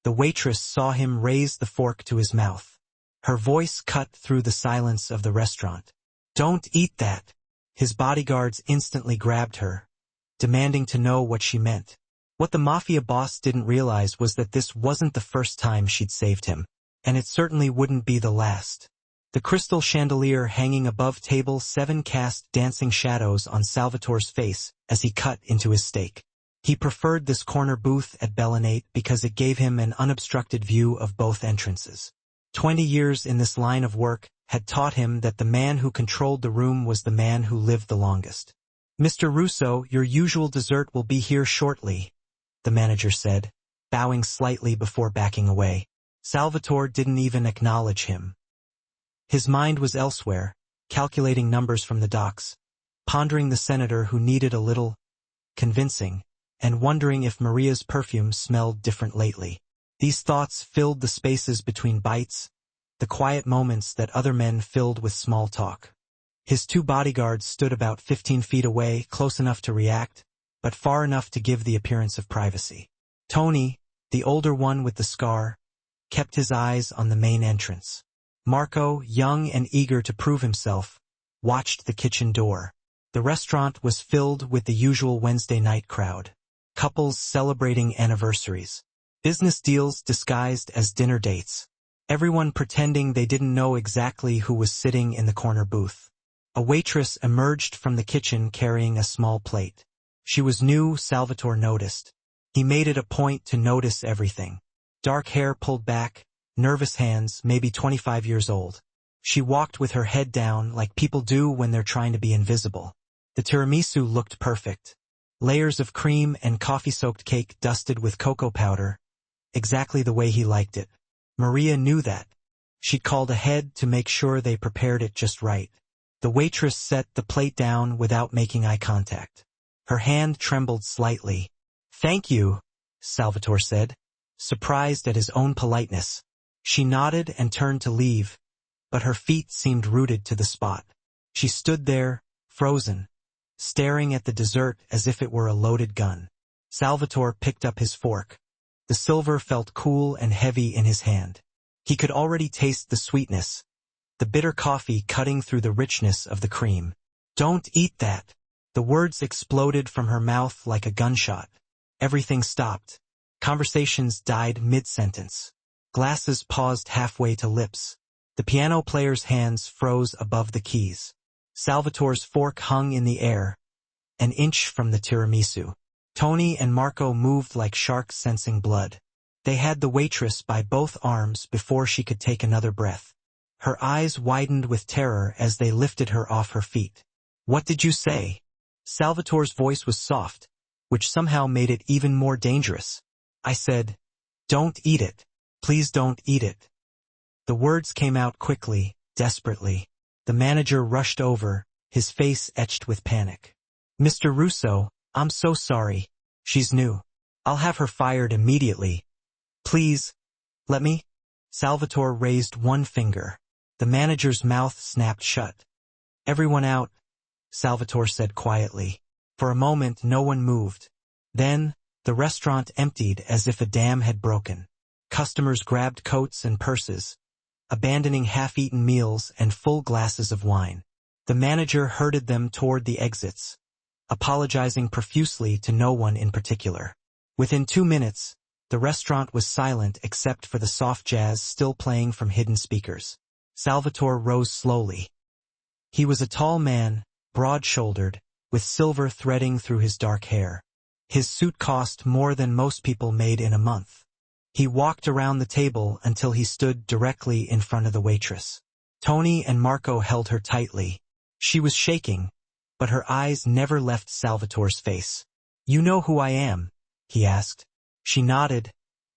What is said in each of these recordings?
The waitress saw him raise the fork to his mouth. Her voice cut through the silence of the restaurant. "Don't eat that!" His bodyguards instantly grabbed her, demanding to know what she meant. What the Mafia boss didn't realize was that this wasn't the first time she'd saved him, and it certainly wouldn't be the last. The crystal chandelier hanging above table 7 cast dancing shadows on Salvatore's face as he cut into his steak. He preferred this corner booth at Billionaire because it gave him an unobstructed view of both entrances. 20 years in this line of work had taught him that the man who controlled the room was the man who lived the longest. "Mr. Russo, your usual dessert will be here shortly," the manager said, bowing slightly before backing away. Salvatore didn't even acknowledge him. His mind was elsewhere, calculating numbers from the docks, pondering the senator who needed a little convincing, and wondering if Maria's perfume smelled different lately. These thoughts filled the spaces between bites, the quiet moments that other men filled with small talk. His 2 bodyguards stood about 15 feet away, close enough to react, but far enough to give the appearance of privacy. Tony, the older one with the scar, kept his eyes on the main entrance. Marco, young and eager to prove himself, watched the kitchen door. The restaurant was filled with the usual Wednesday night crowd. Couples celebrating anniversaries. Business deals disguised as dinner dates. Everyone pretending they didn't know exactly who was sitting in the corner booth. A waitress emerged from the kitchen carrying a small plate. She was new, Salvatore noticed. He made it a point to notice everything. Dark hair pulled back, nervous hands, maybe 25 years old. She walked with her head down like people do when they're trying to be invisible. The tiramisu looked perfect. Layers of cream and coffee-soaked cake dusted with cocoa powder, exactly the way he liked it. Maria knew that. She'd called ahead to make sure they prepared it just right. The waitress set the plate down without making eye contact. Her hand trembled slightly. "Thank you," Salvatore said, surprised at his own politeness. She nodded and turned to leave, but her feet seemed rooted to the spot. She stood there, frozen, staring at the dessert as if it were a loaded gun. Salvatore picked up his fork. The silver felt cool and heavy in his hand. He could already taste the sweetness, the bitter coffee cutting through the richness of the cream. "Don't eat that." The words exploded from her mouth like a gunshot. Everything stopped. Conversations died mid-sentence. Glasses paused halfway to lips. The piano player's hands froze above the keys. Salvatore's fork hung in the air, an inch from the tiramisu. Tony and Marco moved like sharks sensing blood. They had the waitress by both arms before she could take another breath. Her eyes widened with terror as they lifted her off her feet. "What did you say?" Salvatore's voice was soft, which somehow made it even more dangerous. "I said, don't eat it. Please don't eat it." The words came out quickly, desperately. The manager rushed over, his face etched with panic. "Mr. Russo, I'm so sorry. She's new. I'll have her fired immediately. Please, let me." Salvatore raised one finger. The manager's mouth snapped shut. "Everyone out," Salvatore said quietly. For a moment no one moved. Then, the restaurant emptied as if a dam had broken. Customers grabbed coats and purses, abandoning half-eaten meals and full glasses of wine. The manager herded them toward the exits, apologizing profusely to no one in particular. Within 2 minutes, the restaurant was silent except for the soft jazz still playing from hidden speakers. Salvatore rose slowly. He was a tall man, broad-shouldered, with silver threading through his dark hair. His suit cost more than most people made in a month. He walked around the table until he stood directly in front of the waitress. Tony and Marco held her tightly. She was shaking, but her eyes never left Salvatore's face. "You know who I am?" he asked. She nodded,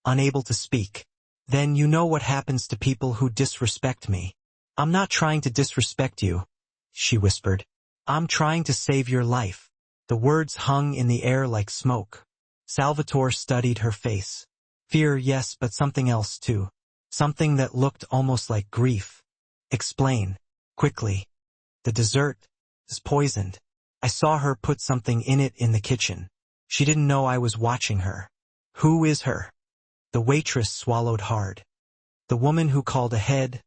unable to speak. "Then you know what happens to people who disrespect me." "I'm not trying to disrespect you," she whispered. "I'm trying to save your life." The words hung in the air like smoke. Salvatore studied her face. "Fear, yes, but something else too. Something that looked almost like grief." "Explain." "Quickly. The dessert is poisoned. I saw her put something in it in the kitchen. She didn't know I was watching her." "Who is her?" The waitress swallowed hard. The woman who called ahead,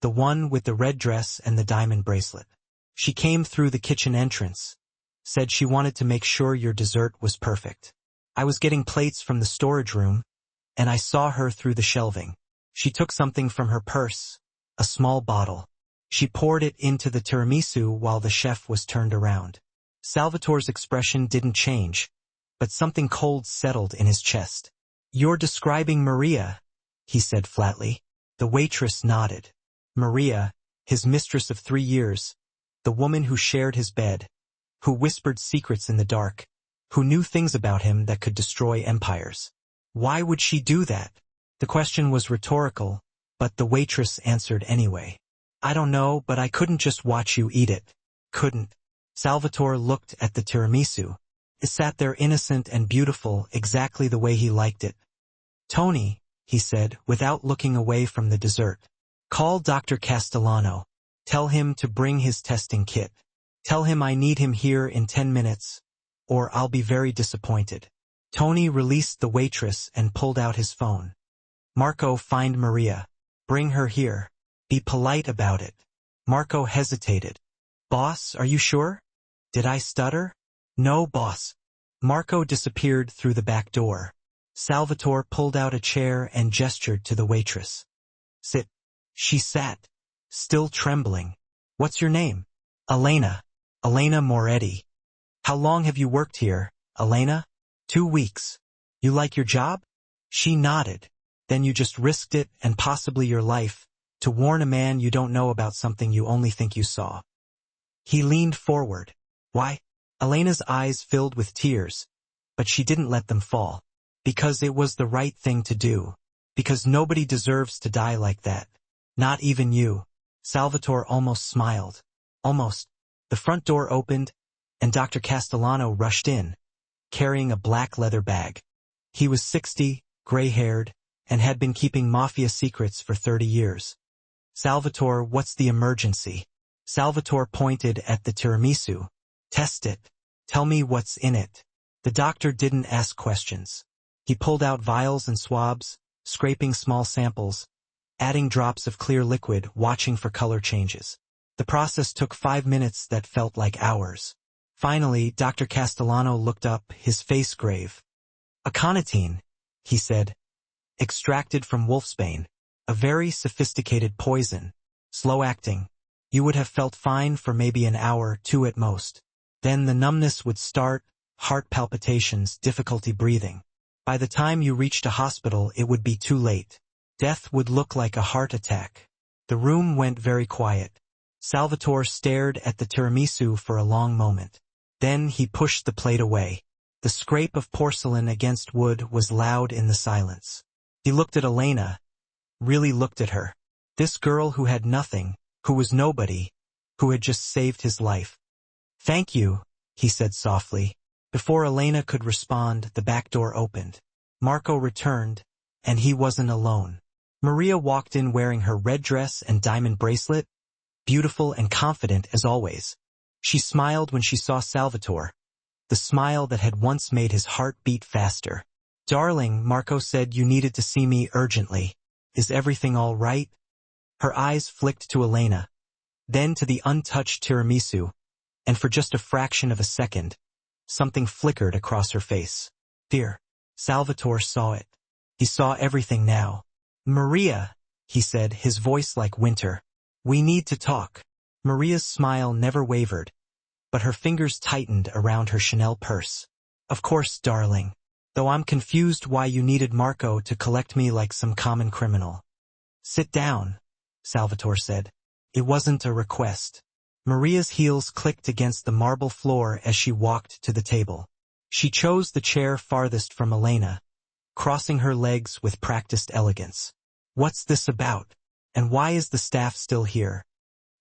the one with the red dress and the diamond bracelet. She came through the kitchen entrance, said she wanted to make sure your dessert was perfect. I was getting plates from the storage room, and I saw her through the shelving. She took something from her purse, a small bottle. She poured it into the tiramisu while the chef was turned around. Salvatore's expression didn't change, but something cold settled in his chest. "You're describing Maria," he said flatly. The waitress nodded. Maria, his mistress of 3 years, the woman who shared his bed, who whispered secrets in the dark, who knew things about him that could destroy empires. Why would she do that? The question was rhetorical, but the waitress answered anyway. "I don't know, but I couldn't just watch you eat it." Couldn't. Salvatore looked at the tiramisu. It sat there innocent and beautiful, exactly the way he liked it. "Tony," he said, without looking away from the dessert. "Call Dr. Castellano. Tell him to bring his testing kit. Tell him I need him here in 10 minutes, or I'll be very disappointed." Tony released the waitress and pulled out his phone. "Marco, find Maria. Bring her here. Be polite about it." Marco hesitated. "Boss, are you sure? Did I stutter?" "No, boss." Marco disappeared through the back door. Salvatore pulled out a chair and gestured to the waitress. "Sit." She sat, still trembling. "What's your name?" "Elena. Elena Moretti." "How long have you worked here, Elena?" 2 weeks. "You like your job?" She nodded. "Then you just risked it and possibly your life to warn a man you don't know about something you only think you saw." He leaned forward. "Why?" Elena's eyes filled with tears, but she didn't let them fall. "Because it was the right thing to do. Because nobody deserves to die like that. Not even you." Salvatore almost smiled. Almost. The front door opened, and Dr. Castellano rushed in, carrying a black leather bag. He was 60, gray-haired, and had been keeping Mafia secrets for 30 years. "Salvatore, what's the emergency?" Salvatore pointed at the tiramisu. "Test it. Tell me what's in it." The doctor didn't ask questions. He pulled out vials and swabs, scraping small samples, adding drops of clear liquid, watching for color changes. The process took 5 minutes that felt like hours. Finally, Dr. Castellano looked up, his face grave. "Aconitine," he said. "Extracted from wolfsbane. A very sophisticated poison. Slow-acting. You would have felt fine for maybe an hour, 2 at most. Then the numbness would start, heart palpitations, difficulty breathing. By the time you reached a hospital, it would be too late. Death would look like a heart attack." The room went very quiet. Salvatore stared at the tiramisu for a long moment. Then he pushed the plate away. The scrape of porcelain against wood was loud in the silence. He looked at Elena, really looked at her. This girl who had nothing, who was nobody, who had just saved his life. "Thank you," he said softly. Before Elena could respond, the back door opened. Marco returned, and he wasn't alone. Maria walked in wearing her red dress and diamond bracelet, beautiful and confident as always. She smiled when she saw Salvatore, the smile that had once made his heart beat faster. "Darling," Marco said, "you needed to see me urgently. Is everything all right?" Her eyes flicked to Elena, then to the untouched tiramisu, and for just a fraction of a second, something flickered across her face. Fear. Salvatore saw it. He saw everything now. "Maria," he said, his voice like winter. "We need to talk." Maria's smile never wavered, but her fingers tightened around her Chanel purse. "Of course, darling. Though I'm confused why you needed Marco to collect me like some common criminal." "Sit down," Salvatore said. It wasn't a request. Maria's heels clicked against the marble floor as she walked to the table. She chose the chair farthest from Elena, crossing her legs with practiced elegance. "What's this about? And why is the staff still here?"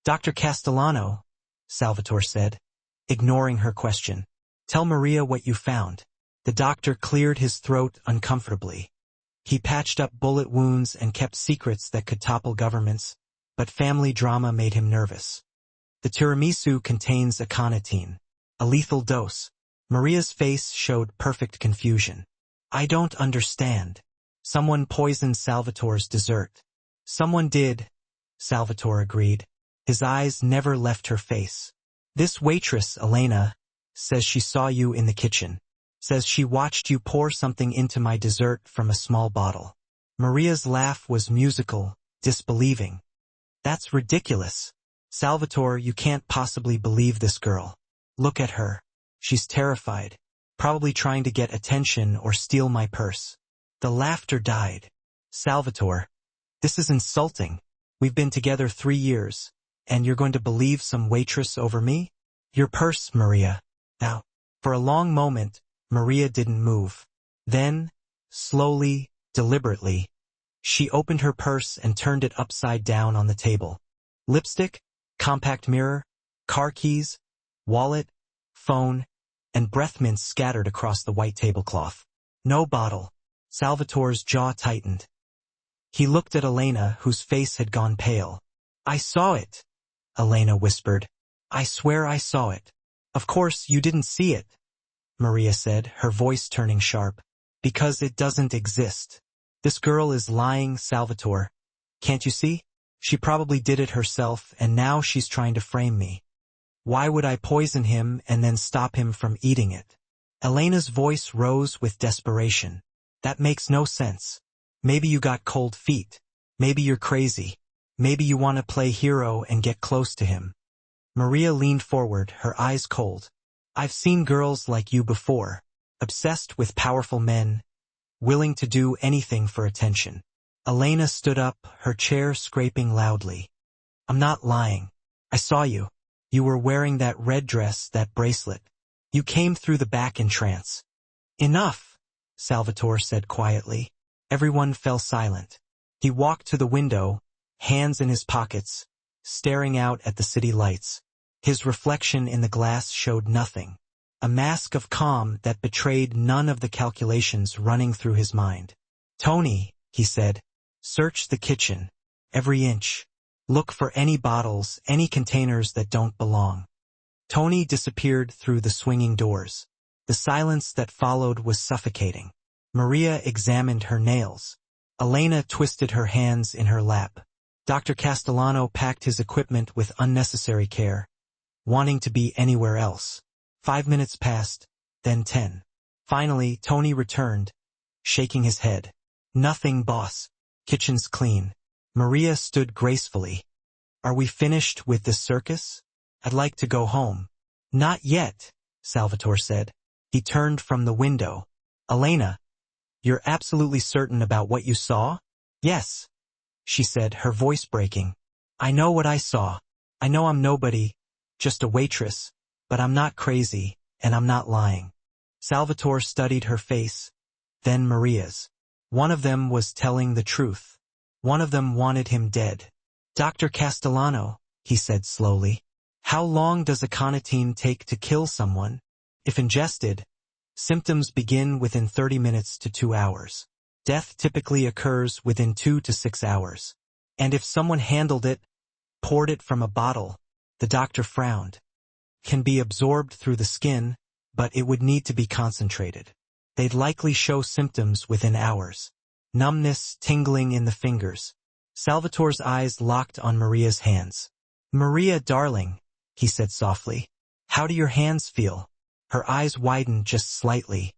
"Dr. Castellano," Salvatore said, ignoring her question. "Tell Maria what you found." The doctor cleared his throat uncomfortably. He patched up bullet wounds and kept secrets that could topple governments, but family drama made him nervous. "The tiramisu contains aconitine, a lethal dose." Maria's face showed perfect confusion. "I don't understand." Someone poisoned Salvatore's dessert. Someone did, Salvatore agreed. His eyes never left her face. This waitress, Elena, says she saw you in the kitchen. Says she watched you pour something into my dessert from a small bottle. Maria's laugh was musical, disbelieving. That's ridiculous. Salvatore, you can't possibly believe this girl. Look at her. She's terrified. Probably trying to get attention or steal my purse. The laughter died. Salvatore, this is insulting. We've been together 3 years, and you're going to believe some waitress over me? Your purse, Maria. Now, for a long moment, Maria didn't move. Then, slowly, deliberately, she opened her purse and turned it upside down on the table. Lipstick, compact mirror, car keys, wallet, phone, and breath mints scattered across the white tablecloth. No bottle. Salvatore's jaw tightened. He looked at Elena, whose face had gone pale. I saw it, Elena whispered. I swear I saw it. Of course, you didn't see it, Maria said, her voice turning sharp. Because it doesn't exist. This girl is lying, Salvatore. Can't you see? She probably did it herself, and now she's trying to frame me. Why would I poison him and then stop him from eating it? Elena's voice rose with desperation. That makes no sense. Maybe you got cold feet. Maybe you're crazy. Maybe you want to play hero and get close to him. Maria leaned forward, her eyes cold. I've seen girls like you before, obsessed with powerful men, willing to do anything for attention. Elena stood up, her chair scraping loudly. I'm not lying. I saw you. You were wearing that red dress, that bracelet. You came through the back in trance. Enough, Salvatore said quietly. Everyone fell silent. He walked to the window, hands in his pockets, staring out at the city lights. His reflection in the glass showed nothing. A mask of calm that betrayed none of the calculations running through his mind. Tony, he said, search the kitchen. Every inch. Look for any bottles, any containers that don't belong. Tony disappeared through the swinging doors. The silence that followed was suffocating. Maria examined her nails. Elena twisted her hands in her lap. Dr. Castellano packed his equipment with unnecessary care, wanting to be anywhere else. 5 minutes passed, then 10. Finally, Tony returned, shaking his head. Nothing, boss. Kitchen's clean. Maria stood gracefully. Are we finished with this circus? I'd like to go home. Not yet, Salvatore said. He turned from the window. Elena, you're absolutely certain about what you saw? Yes, she said, her voice breaking. I know what I saw. I know I'm nobody, just a waitress, but I'm not crazy, and I'm not lying. Salvatore studied her face, then Maria's. One of them was telling the truth. One of them wanted him dead. Dr. Castellano, he said slowly, how long does aconitine take to kill someone? If ingested, symptoms begin within 30 minutes to 2 hours. Death typically occurs within 2 to 6 hours. And if someone handled it, poured it from a bottle, the doctor frowned. Can be absorbed through the skin, but it would need to be concentrated. They'd likely show symptoms within hours. Numbness, tingling in the fingers. Salvatore's eyes locked on Maria's hands. Maria, darling, he said softly. How do your hands feel? Her eyes widened just slightly.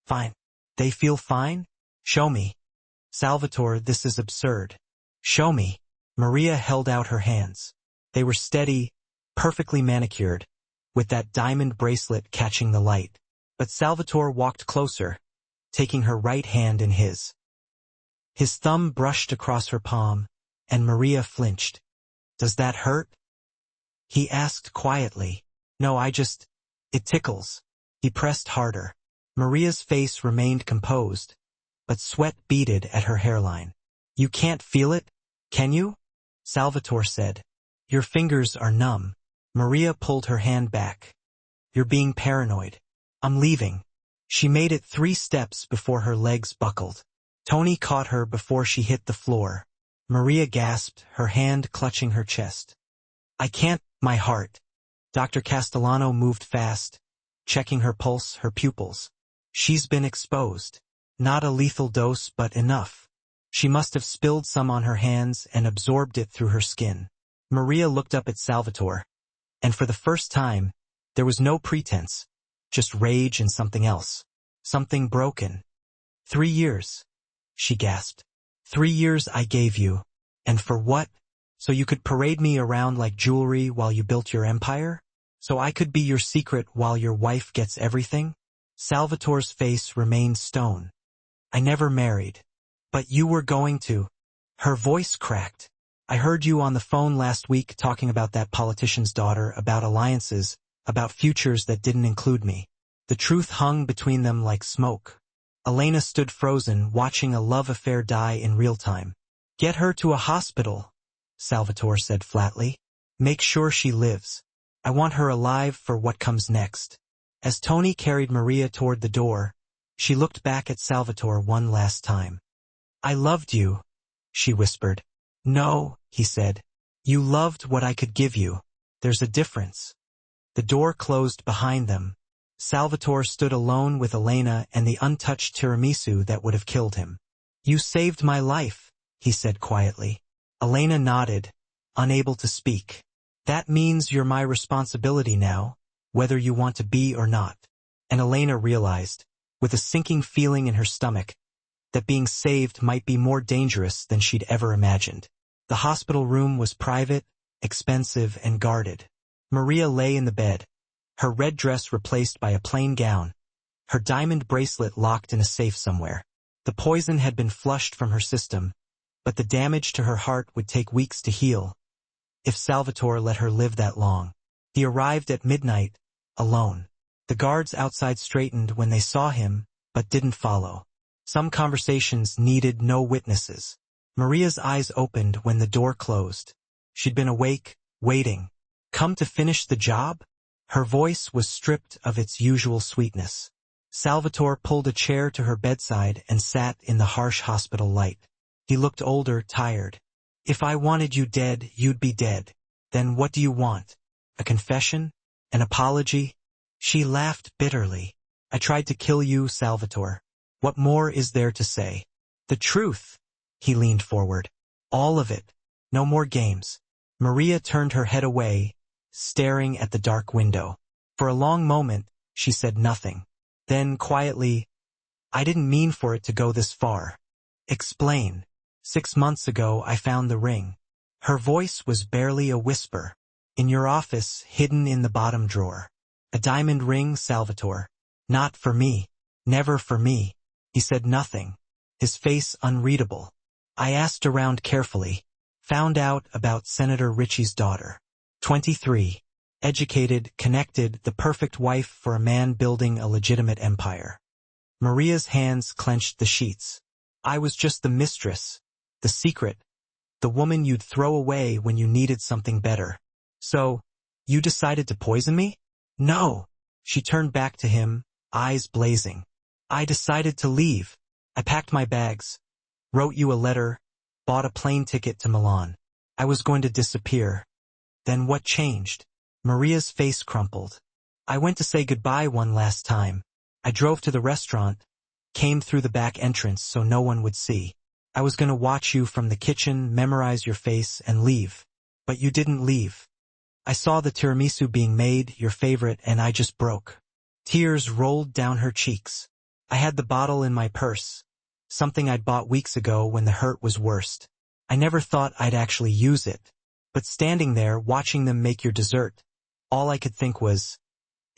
Fine. They feel fine? Show me. Salvatore, this is absurd. Show me. Maria held out her hands. They were steady, perfectly manicured, with that diamond bracelet catching the light. But Salvatore walked closer, taking her right hand in his. His thumb brushed across her palm, and Maria flinched. Does that hurt? He asked quietly. No, it tickles. He pressed harder. Maria's face remained composed, but sweat beaded at her hairline. You can't feel it, can you? Salvatore said. Your fingers are numb. Maria pulled her hand back. You're being paranoid. I'm leaving. She made it 3 steps before her legs buckled. Tony caught her before she hit the floor. Maria gasped, her hand clutching her chest. I can't, my heart. Dr. Castellano moved fast, checking her pulse, her pupils. She's been exposed. Not a lethal dose, but enough. She must have spilled some on her hands and absorbed it through her skin. Maria looked up at Salvatore, and for the first time, there was no pretense, just rage and something else. Something broken. 3 years, she gasped. 3 years I gave you. And for what? So you could parade me around like jewelry while you built your empire? So I could be your secret while your wife gets everything? Salvatore's face remained stone. I never married. But you were going to. Her voice cracked. I heard you on the phone last week talking about that politician's daughter, about alliances, about futures that didn't include me. The truth hung between them like smoke. Elena stood frozen, watching a love affair die in real time. Get her to a hospital, Salvatore said flatly. Make sure she lives. I want her alive for what comes next. As Tony carried Maria toward the door, she looked back at Salvatore one last time. I loved you, she whispered. No, he said. You loved what I could give you. There's a difference. The door closed behind them. Salvatore stood alone with Elena and the untouched tiramisu that would have killed him. You saved my life, he said quietly. Elena nodded, unable to speak. That means you're my responsibility now, whether you want to be or not. And Elena realized, with a sinking feeling in her stomach, that being saved might be more dangerous than she'd ever imagined. The hospital room was private, expensive, and guarded. Maria lay in the bed, her red dress replaced by a plain gown, her diamond bracelet locked in a safe somewhere. The poison had been flushed from her system, but the damage to her heart would take weeks to heal, if Salvatore let her live that long. He arrived at midnight, alone. The guards outside straightened when they saw him, but didn't follow. Some conversations needed no witnesses. Maria's eyes opened when the door closed. She'd been awake, waiting. Come to finish the job? Her voice was stripped of its usual sweetness. Salvatore pulled a chair to her bedside and sat in the harsh hospital light. He looked older, tired. If I wanted you dead, you'd be dead. Then what do you want? A confession? An apology? She laughed bitterly. I tried to kill you, Salvatore. What more is there to say? The truth. He leaned forward. All of it. No more games. Maria turned her head away, staring at the dark window. For a long moment, she said nothing. Then, quietly, I didn't mean for it to go this far. Explain. 6 months ago, I found the ring. Her voice was barely a whisper. In your office, hidden in the bottom drawer. A diamond ring, Salvatore. Not for me. Never for me. He said nothing, his face unreadable. I asked around carefully. Found out about Senator Ritchie's daughter. 23. Educated, connected, the perfect wife for a man building a legitimate empire. Maria's hands clenched the sheets. I was just the mistress, the secret, the woman you'd throw away when you needed something better. So, you decided to poison me? No. She turned back to him, eyes blazing. I decided to leave. I packed my bags, wrote you a letter, bought a plane ticket to Milan. I was going to disappear. Then what changed? Maria's face crumpled. I went to say goodbye one last time. I drove to the restaurant, came through the back entrance so no one would see. I was going to watch you from the kitchen, memorize your face, and leave. But you didn't leave. I saw the tiramisu being made, your favorite, and I just broke. Tears rolled down her cheeks. I had the bottle in my purse, something I'd bought weeks ago when the hurt was worst. I never thought I'd actually use it. But standing there, watching them make your dessert, all I could think was,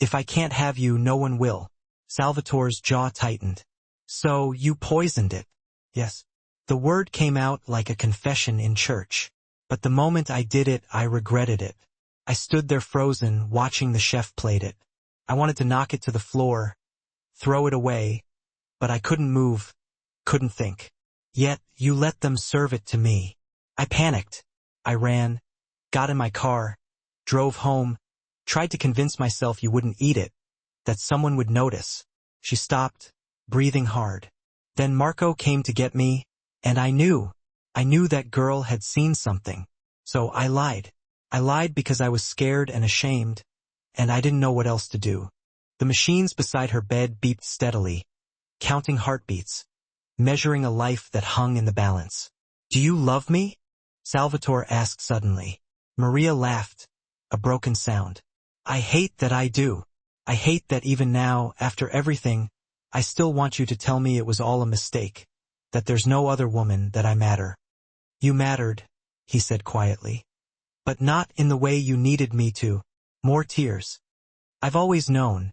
if I can't have you, no one will. Salvatore's jaw tightened. So, you poisoned it? Yes. The word came out like a confession in church. But the moment I did it, I regretted it. I stood there frozen, watching the chef plate it. I wanted to knock it to the floor, throw it away, but I couldn't move, couldn't think. Yet, you let them serve it to me. I panicked. I ran, got in my car, drove home, tried to convince myself you wouldn't eat it, that someone would notice. She stopped, breathing hard. Then Marco came to get me, and I knew that girl had seen something. So I lied. I lied because I was scared and ashamed, and I didn't know what else to do. The machines beside her bed beeped steadily, counting heartbeats. measuring a life that hung in the balance. "Do you love me?" Salvatore asked suddenly. Maria laughed, a broken sound. "I hate that I do. I hate that even now, after everything, I still want you to tell me it was all a mistake, that there's no other woman, that I matter." "You mattered," he said quietly. "But not in the way you needed me to." More tears. "I've always known,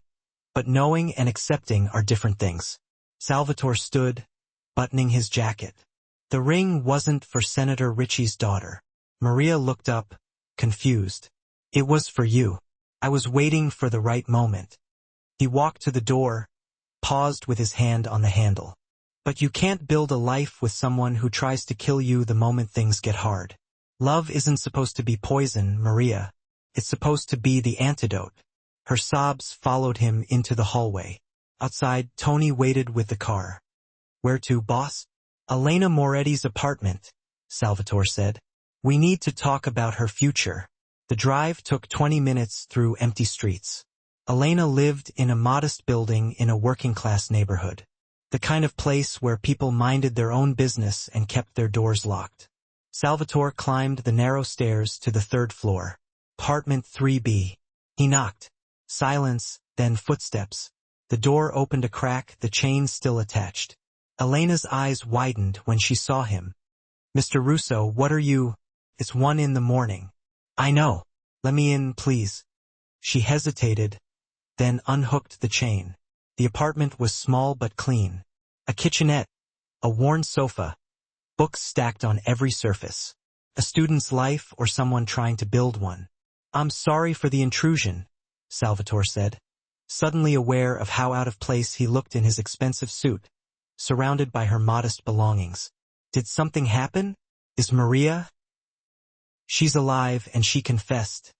but knowing and accepting are different things." Salvatore stood, buttoning his jacket. "The ring wasn't for Senator Ritchie's daughter." Maria looked up, confused. "It was for you. I was waiting for the right moment." He walked to the door, paused with his hand on the handle. "But you can't build a life with someone who tries to kill you the moment things get hard. Love isn't supposed to be poison, Maria. It's supposed to be the antidote." Her sobs followed him into the hallway. Outside, Tony waited with the car. "Where to, boss?" "Elena Moretti's apartment," Salvatore said. "We need to talk about her future." The drive took 20 minutes through empty streets. Elena lived in a modest building in a working-class neighborhood. The kind of place where people minded their own business and kept their doors locked. Salvatore climbed the narrow stairs to the third floor. Apartment 3B. He knocked. Silence, then footsteps. The door opened a crack, the chain still attached. Elena's eyes widened when she saw him. "Mr. Russo, what are you—" "It's 1 a.m. "I know. Let me in, please." She hesitated, then unhooked the chain. The apartment was small but clean. A kitchenette, a worn sofa, books stacked on every surface. A student's life or someone trying to build one. "I'm sorry for the intrusion," Salvatore said, suddenly aware of how out of place he looked in his expensive suit, surrounded by her modest belongings. "Did something happen? Is Maria—" "She's alive and she confessed."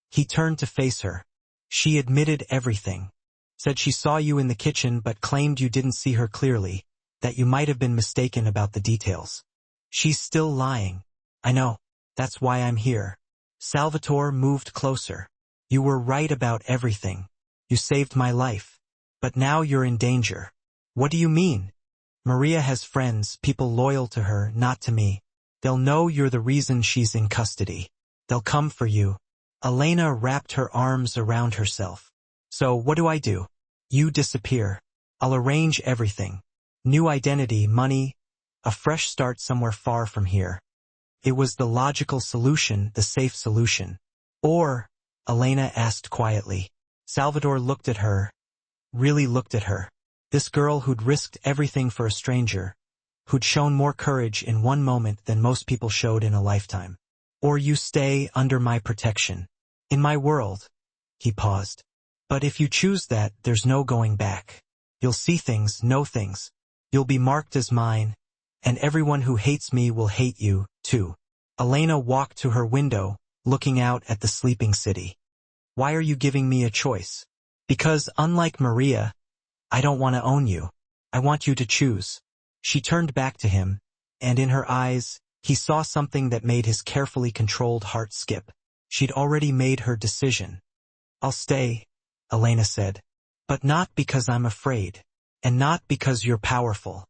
He turned to face her. "She admitted everything. Said she saw you in the kitchen but claimed you didn't see her clearly, that you might have been mistaken about the details." "She's still lying." "I know. That's why I'm here." Salvatore moved closer. "You were right about everything. You saved my life. But now you're in danger." "What do you mean?" "Maria has friends, people loyal to her, not to me. They'll know you're the reason she's in custody. They'll come for you." Elena wrapped her arms around herself. "So what do I do?" "You disappear. I'll arrange everything. New identity, money, a fresh start somewhere far from here." It was the logical solution, the safe solution. "Or," Elena asked quietly. Salvatore looked at her, really looked at her. This girl who'd risked everything for a stranger, who'd shown more courage in one moment than most people showed in a lifetime. "Or you stay under my protection. In my world." He paused. "But if you choose that, there's no going back. You'll see things, know things. You'll be marked as mine, and everyone who hates me will hate you, too." Elena walked to her window, looking out at the sleeping city. "Why are you giving me a choice?" "Because, unlike Maria, I don't want to own you. I want you to choose." She turned back to him, and in her eyes, he saw something that made his carefully controlled heart skip. She'd already made her decision. "I'll stay," Elena said. "But not because I'm afraid, and not because you're powerful."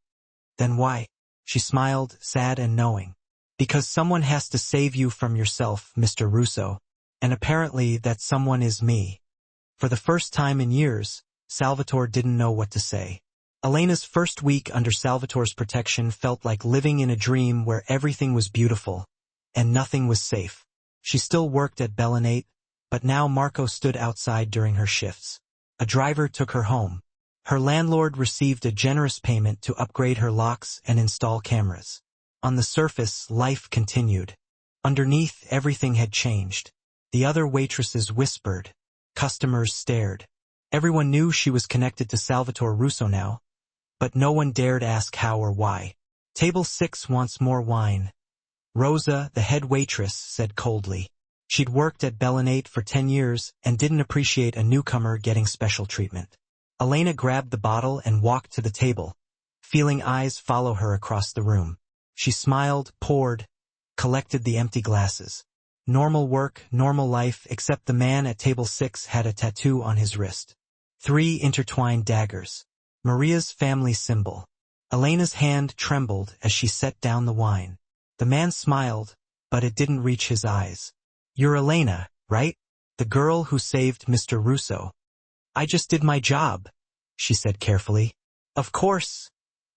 "Then why?" She smiled, sad and knowing. "Because someone has to save you from yourself, Mr. Russo, and apparently that someone is me." For the first time in years, Salvatore didn't know what to say. Elena's first week under Salvatore's protection felt like living in a dream where everything was beautiful, and nothing was safe. She still worked at Billionaire, but now Marco stood outside during her shifts. A driver took her home. Her landlord received a generous payment to upgrade her locks and install cameras. On the surface, life continued. Underneath, everything had changed. The other waitresses whispered. Customers stared. Everyone knew she was connected to Salvatore Russo now, but no one dared ask how or why. "Table 6 wants more wine," Rosa, the head waitress, said coldly. She'd worked at Billionaire for 10 years and didn't appreciate a newcomer getting special treatment. Elena grabbed the bottle and walked to the table, feeling eyes follow her across the room. She smiled, poured, collected the empty glasses. Normal work, normal life, except the man at table 6 had a tattoo on his wrist. 3 intertwined daggers. Maria's family symbol. Elena's hand trembled as she set down the wine. The man smiled, but it didn't reach his eyes. "You're Elena, right? The girl who saved Mr. Russo." "I just did my job," she said carefully. "Of course."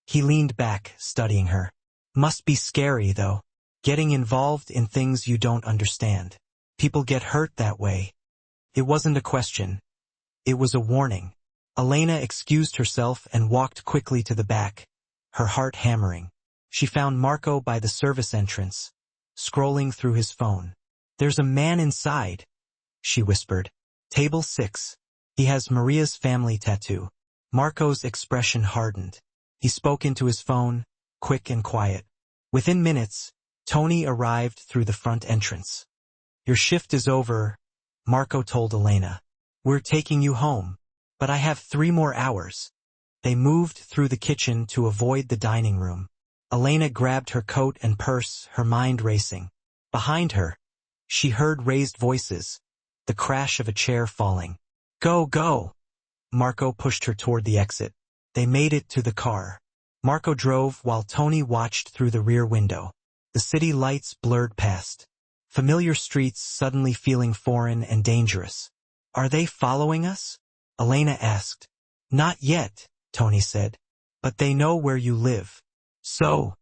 He leaned back, studying her. "Must be scary, though. Getting involved in things you don't understand. People get hurt that way." It wasn't a question. It was a warning. Elena excused herself and walked quickly to the back, her heart hammering. She found Marco by the service entrance, scrolling through his phone. "There's a man inside," she whispered. "Table 6. He has Maria's family tattoo." Marco's expression hardened. He spoke into his phone, quick and quiet. Within minutes, Tony arrived through the front entrance. "Your shift is over," Marco told Elena. "We're taking you home. But I have 3 more hours." They moved through the kitchen to avoid the dining room. Elena grabbed her coat and purse, her mind racing. Behind her, she heard raised voices, the crash of a chair falling. "Go, go!" Marco pushed her toward the exit. They made it to the car. Marco drove while Tony watched through the rear window. The city lights blurred past. Familiar streets suddenly feeling foreign and dangerous. "Are they following us?" Elena asked. "Not yet," Tony said. "But they know where you live." "So,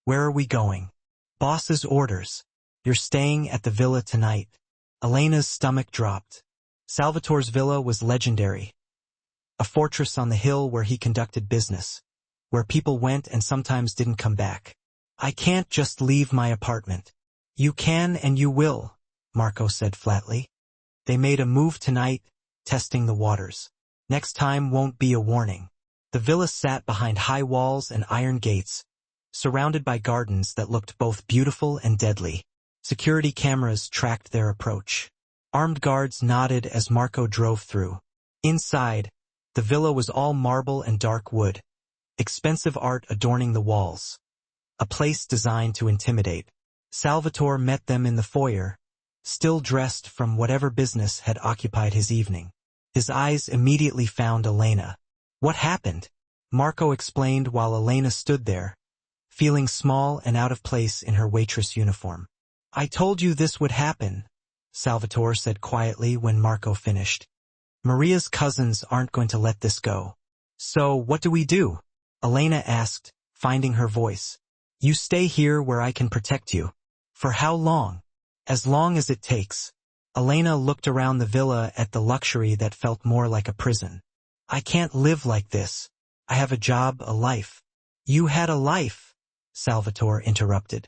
where are we going?" "Boss's orders. You're staying at the villa tonight." Elena's stomach dropped. Salvatore's villa was legendary. A fortress on the hill where he conducted business, where people went and sometimes didn't come back. "I can't just leave my apartment." "You can and you will," Marco said flatly. They made a move tonight, testing the waters. Next time won't be a warning. The villa sat behind high walls and iron gates, surrounded by gardens that looked both beautiful and deadly. Security cameras tracked their approach. Armed guards nodded as Marco drove through. Inside, the villa was all marble and dark wood, expensive art adorning the walls. A place designed to intimidate. Salvatore met them in the foyer, still dressed from whatever business had occupied his evening. His eyes immediately found Elena. "What happened?" Marco explained while Elena stood there, feeling small and out of place in her waitress uniform. "I told you this would happen," Salvatore said quietly when Marco finished. "Maria's cousins aren't going to let this go." "So what do we do?" Elena asked, finding her voice. "You stay here where I can protect you." "For how long?" "As long as it takes." Elena looked around the villa at the luxury that felt more like a prison. "I can't live like this. I have a job, a life." "You had a life," Salvatore interrupted.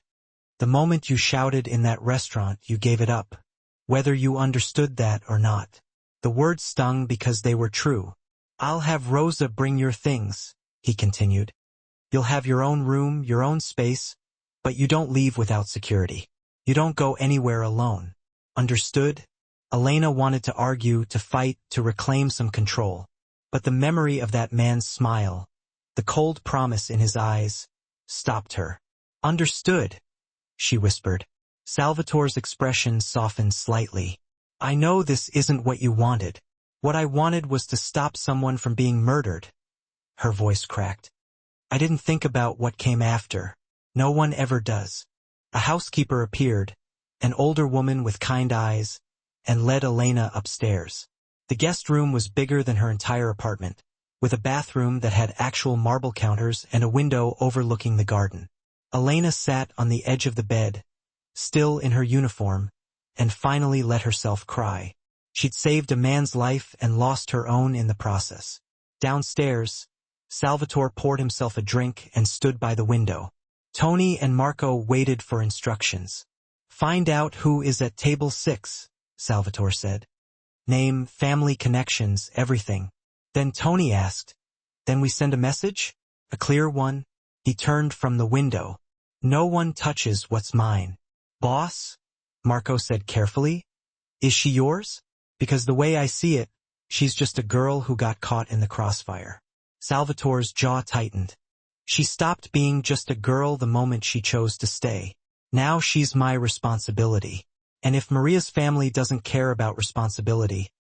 "The moment you shouted in that restaurant, you gave it up, whether you understood that or not." The words stung because they were true. "I'll have Rosa bring your things," he continued. "You'll have your own room, your own space, but you don't leave without security. You don't go anywhere alone. Understood?" Elena wanted to argue, to fight, to reclaim some control. But the memory of that man's smile, the cold promise in his eyes, stopped her. "Understood," she whispered. Salvatore's expression softened slightly. "I know this isn't what you wanted. What I wanted was to stop someone from being murdered." Her voice cracked. "I didn't think about what came after. No one ever does." A housekeeper appeared, an older woman with kind eyes, and led Elena upstairs. The guest room was bigger than her entire apartment, with a bathroom that had actual marble counters and a window overlooking the garden. Elena sat on the edge of the bed, still in her uniform, and finally let herself cry. She'd saved a man's life and lost her own in the process. Downstairs, Salvatore poured himself a drink and stood by the window. Tony and Marco waited for instructions. "Find out who is at table 6, Salvatore said. "Name, family connections, everything." Then Tony asked, "Then we send a message? A clear one?" He turned from the window. "No one touches what's mine." "Boss?" Marco said carefully. "Is she yours? Because the way I see it, she's just a girl who got caught in the crossfire." Salvatore's jaw tightened. "She stopped being just a girl the moment she chose to stay. Now she's my responsibility. And if Maria's family doesn't care about responsibility,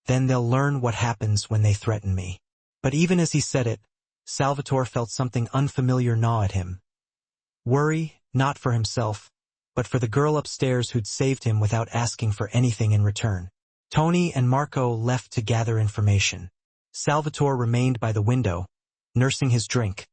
then they'll learn what happens when they threaten me." But even as he said it, Salvatore felt something unfamiliar gnaw at him. Worry, not for himself, but for the girl upstairs who'd saved him without asking for anything in return. Tony and Marco left to gather information. Salvatore remained by the window, nursing his drink,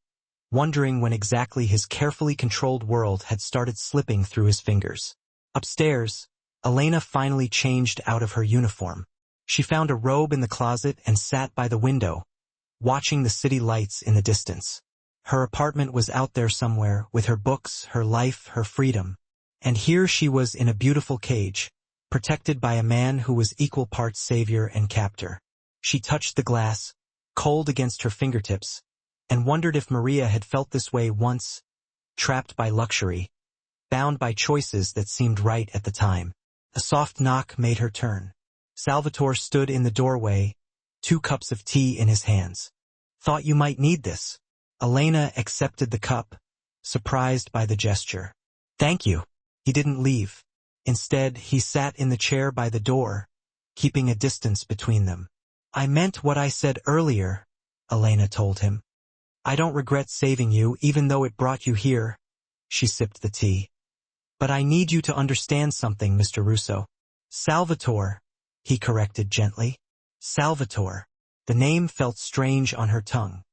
wondering when exactly his carefully controlled world had started slipping through his fingers. Upstairs, Elena finally changed out of her uniform. She found a robe in the closet and sat by the window, watching the city lights in the distance. Her apartment was out there somewhere, with her books, her life, her freedom. And here she was in a beautiful cage, protected by a man who was equal parts savior and captor. She touched the glass, cold against her fingertips, and wondered if Maria had felt this way once, trapped by luxury, bound by choices that seemed right at the time. A soft knock made her turn. Salvatore stood in the doorway, 2 cups of tea in his hands. "Thought you might need this." Elena accepted the cup, surprised by the gesture. "Thank you." He didn't leave. Instead, he sat in the chair by the door, keeping a distance between them. "I meant what I said earlier," Elena told him. "I don't regret saving you, even though it brought you here." She sipped the tea. "But I need you to understand something, Mr. Russo." "Salvatore," he corrected gently. Salvatore. The name felt strange on her tongue.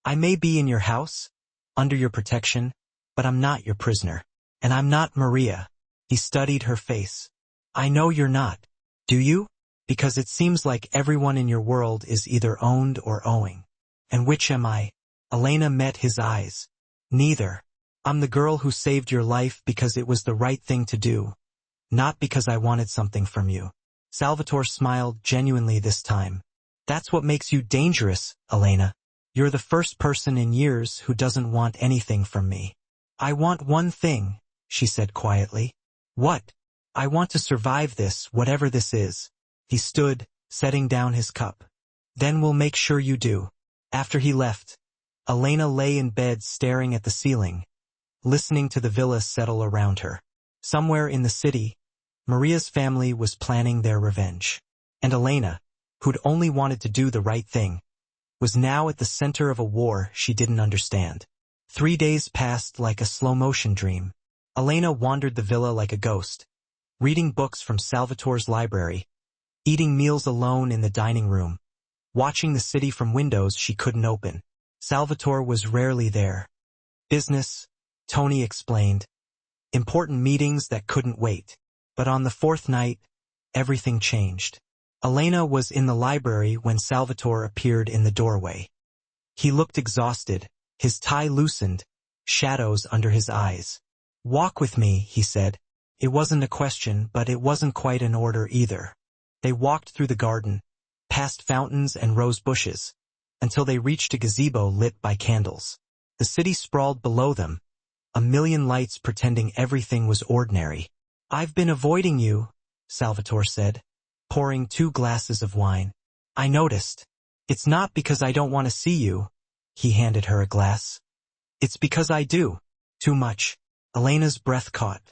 "I may be in your house, under your protection, but I'm not your prisoner. And I'm not Maria." He studied her face. "I know you're not. Do you? Because it seems like everyone in your world is either owned or owing. And which am I?" Elena met his eyes. "Neither. I'm the girl who saved your life because it was the right thing to do, not because I wanted something from you." Salvatore smiled genuinely this time. "That's what makes you dangerous, Elena. You're the first person in years who doesn't want anything from me." "I want one thing," she said quietly. "What?" "I want to survive this, whatever this is." He stood, setting down his cup. "Then we'll make sure you do." After he left, Elena lay in bed staring at the ceiling, listening to the villa settle around her. Somewhere in the city, Maria's family was planning their revenge. And Elena, who'd only wanted to do the right thing, was now at the center of a war she didn't understand. 3 days passed like a slow-motion dream. Elena wandered the villa like a ghost, reading books from Salvatore's library, eating meals alone in the dining room, watching the city from windows she couldn't open. Salvatore was rarely there. Business, Tony explained. Important meetings that couldn't wait. But on the 4th night, everything changed. Elena was in the library when Salvatore appeared in the doorway. He looked exhausted, his tie loosened, shadows under his eyes. "Walk with me," he said. It wasn't a question, but it wasn't quite an order either. They walked through the garden, past fountains and rose bushes, until they reached a gazebo lit by candles. The city sprawled below them, a million lights pretending everything was ordinary. "I've been avoiding you," Salvatore said, pouring 2 glasses of wine. "I noticed. It's not because I don't want to see you." He handed her a glass. "It's because I do. Too much." Elena's breath caught.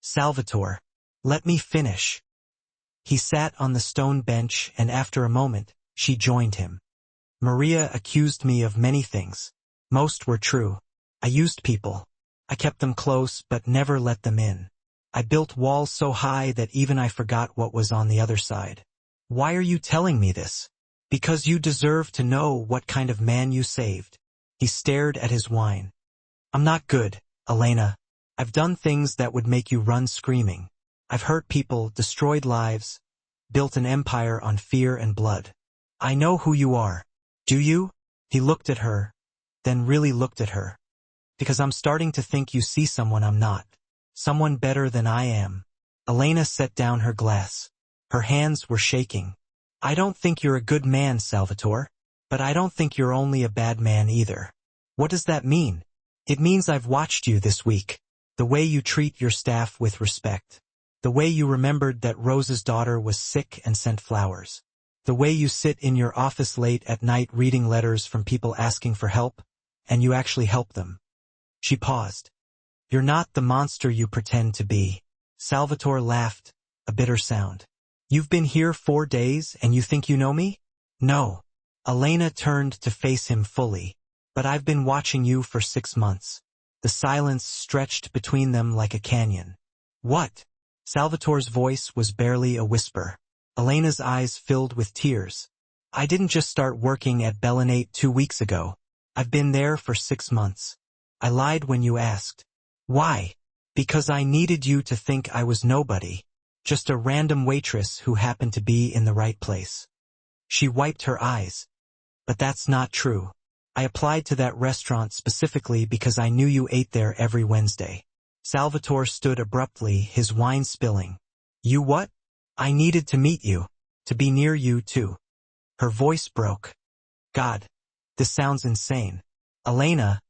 "Salvatore, let me finish." He sat on the stone bench, and after a moment, she joined him. "Maria accused me of many things. Most were true. I used people. I kept them close, but never let them in. I built walls so high that even I forgot what was on the other side. Why are you telling me this?" "Because you deserve to know what kind of man you saved." He stared at his wine. "I'm not good, Elena. I've done things that would make you run screaming. I've hurt people, destroyed lives, built an empire on fear and blood. I know who you are. Do you?" He looked at her, then really looked at her. "Because I'm starting to think you see someone I'm not. Someone better than I am." Elena set down her glass. Her hands were shaking. "I don't think you're a good man, Salvatore. But I don't think you're only a bad man either." "What does that mean?" "It means I've watched you this week. The way you treat your staff with respect. The way you remembered that Rose's daughter was sick and sent flowers. The way you sit in your office late at night reading letters from people asking for help, and you actually help them." She paused. "You're not the monster you pretend to be." Salvatore laughed, a bitter sound. "You've been here 4 days and you think you know me?" "No." Elena turned to face him fully. But I've been watching you for 6 months. The silence stretched between them like a canyon. What? Salvatore's voice was barely a whisper. Elena's eyes filled with tears. I didn't just start working at Billionaire 2 weeks ago. I've been there for 6 months. I lied when you asked. Why? Because I needed you to think I was nobody. Just a random waitress who happened to be in the right place. She wiped her eyes. But that's not true. I applied to that restaurant specifically because I knew you ate there every Wednesday. Salvatore stood abruptly, his wine spilling. You what? I needed to meet you. To be near you too. Her voice broke. God. This sounds insane. Elena,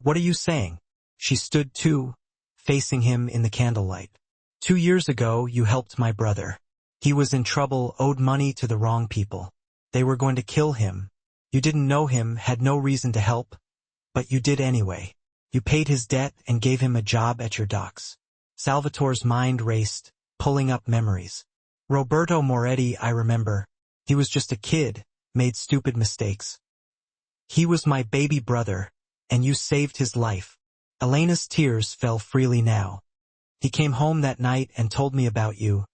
what are you saying? She stood too, facing him in the candlelight. 2 years ago, you helped my brother. He was in trouble, owed money to the wrong people. They were going to kill him. You didn't know him, had no reason to help, but you did anyway. You paid his debt and gave him a job at your docks. Salvatore's mind raced, pulling up memories. Roberto Moretti, I remember. He was just a kid, made stupid mistakes. He was my baby brother, and you saved his life. Elena's tears fell freely now. He came home that night and told me about you,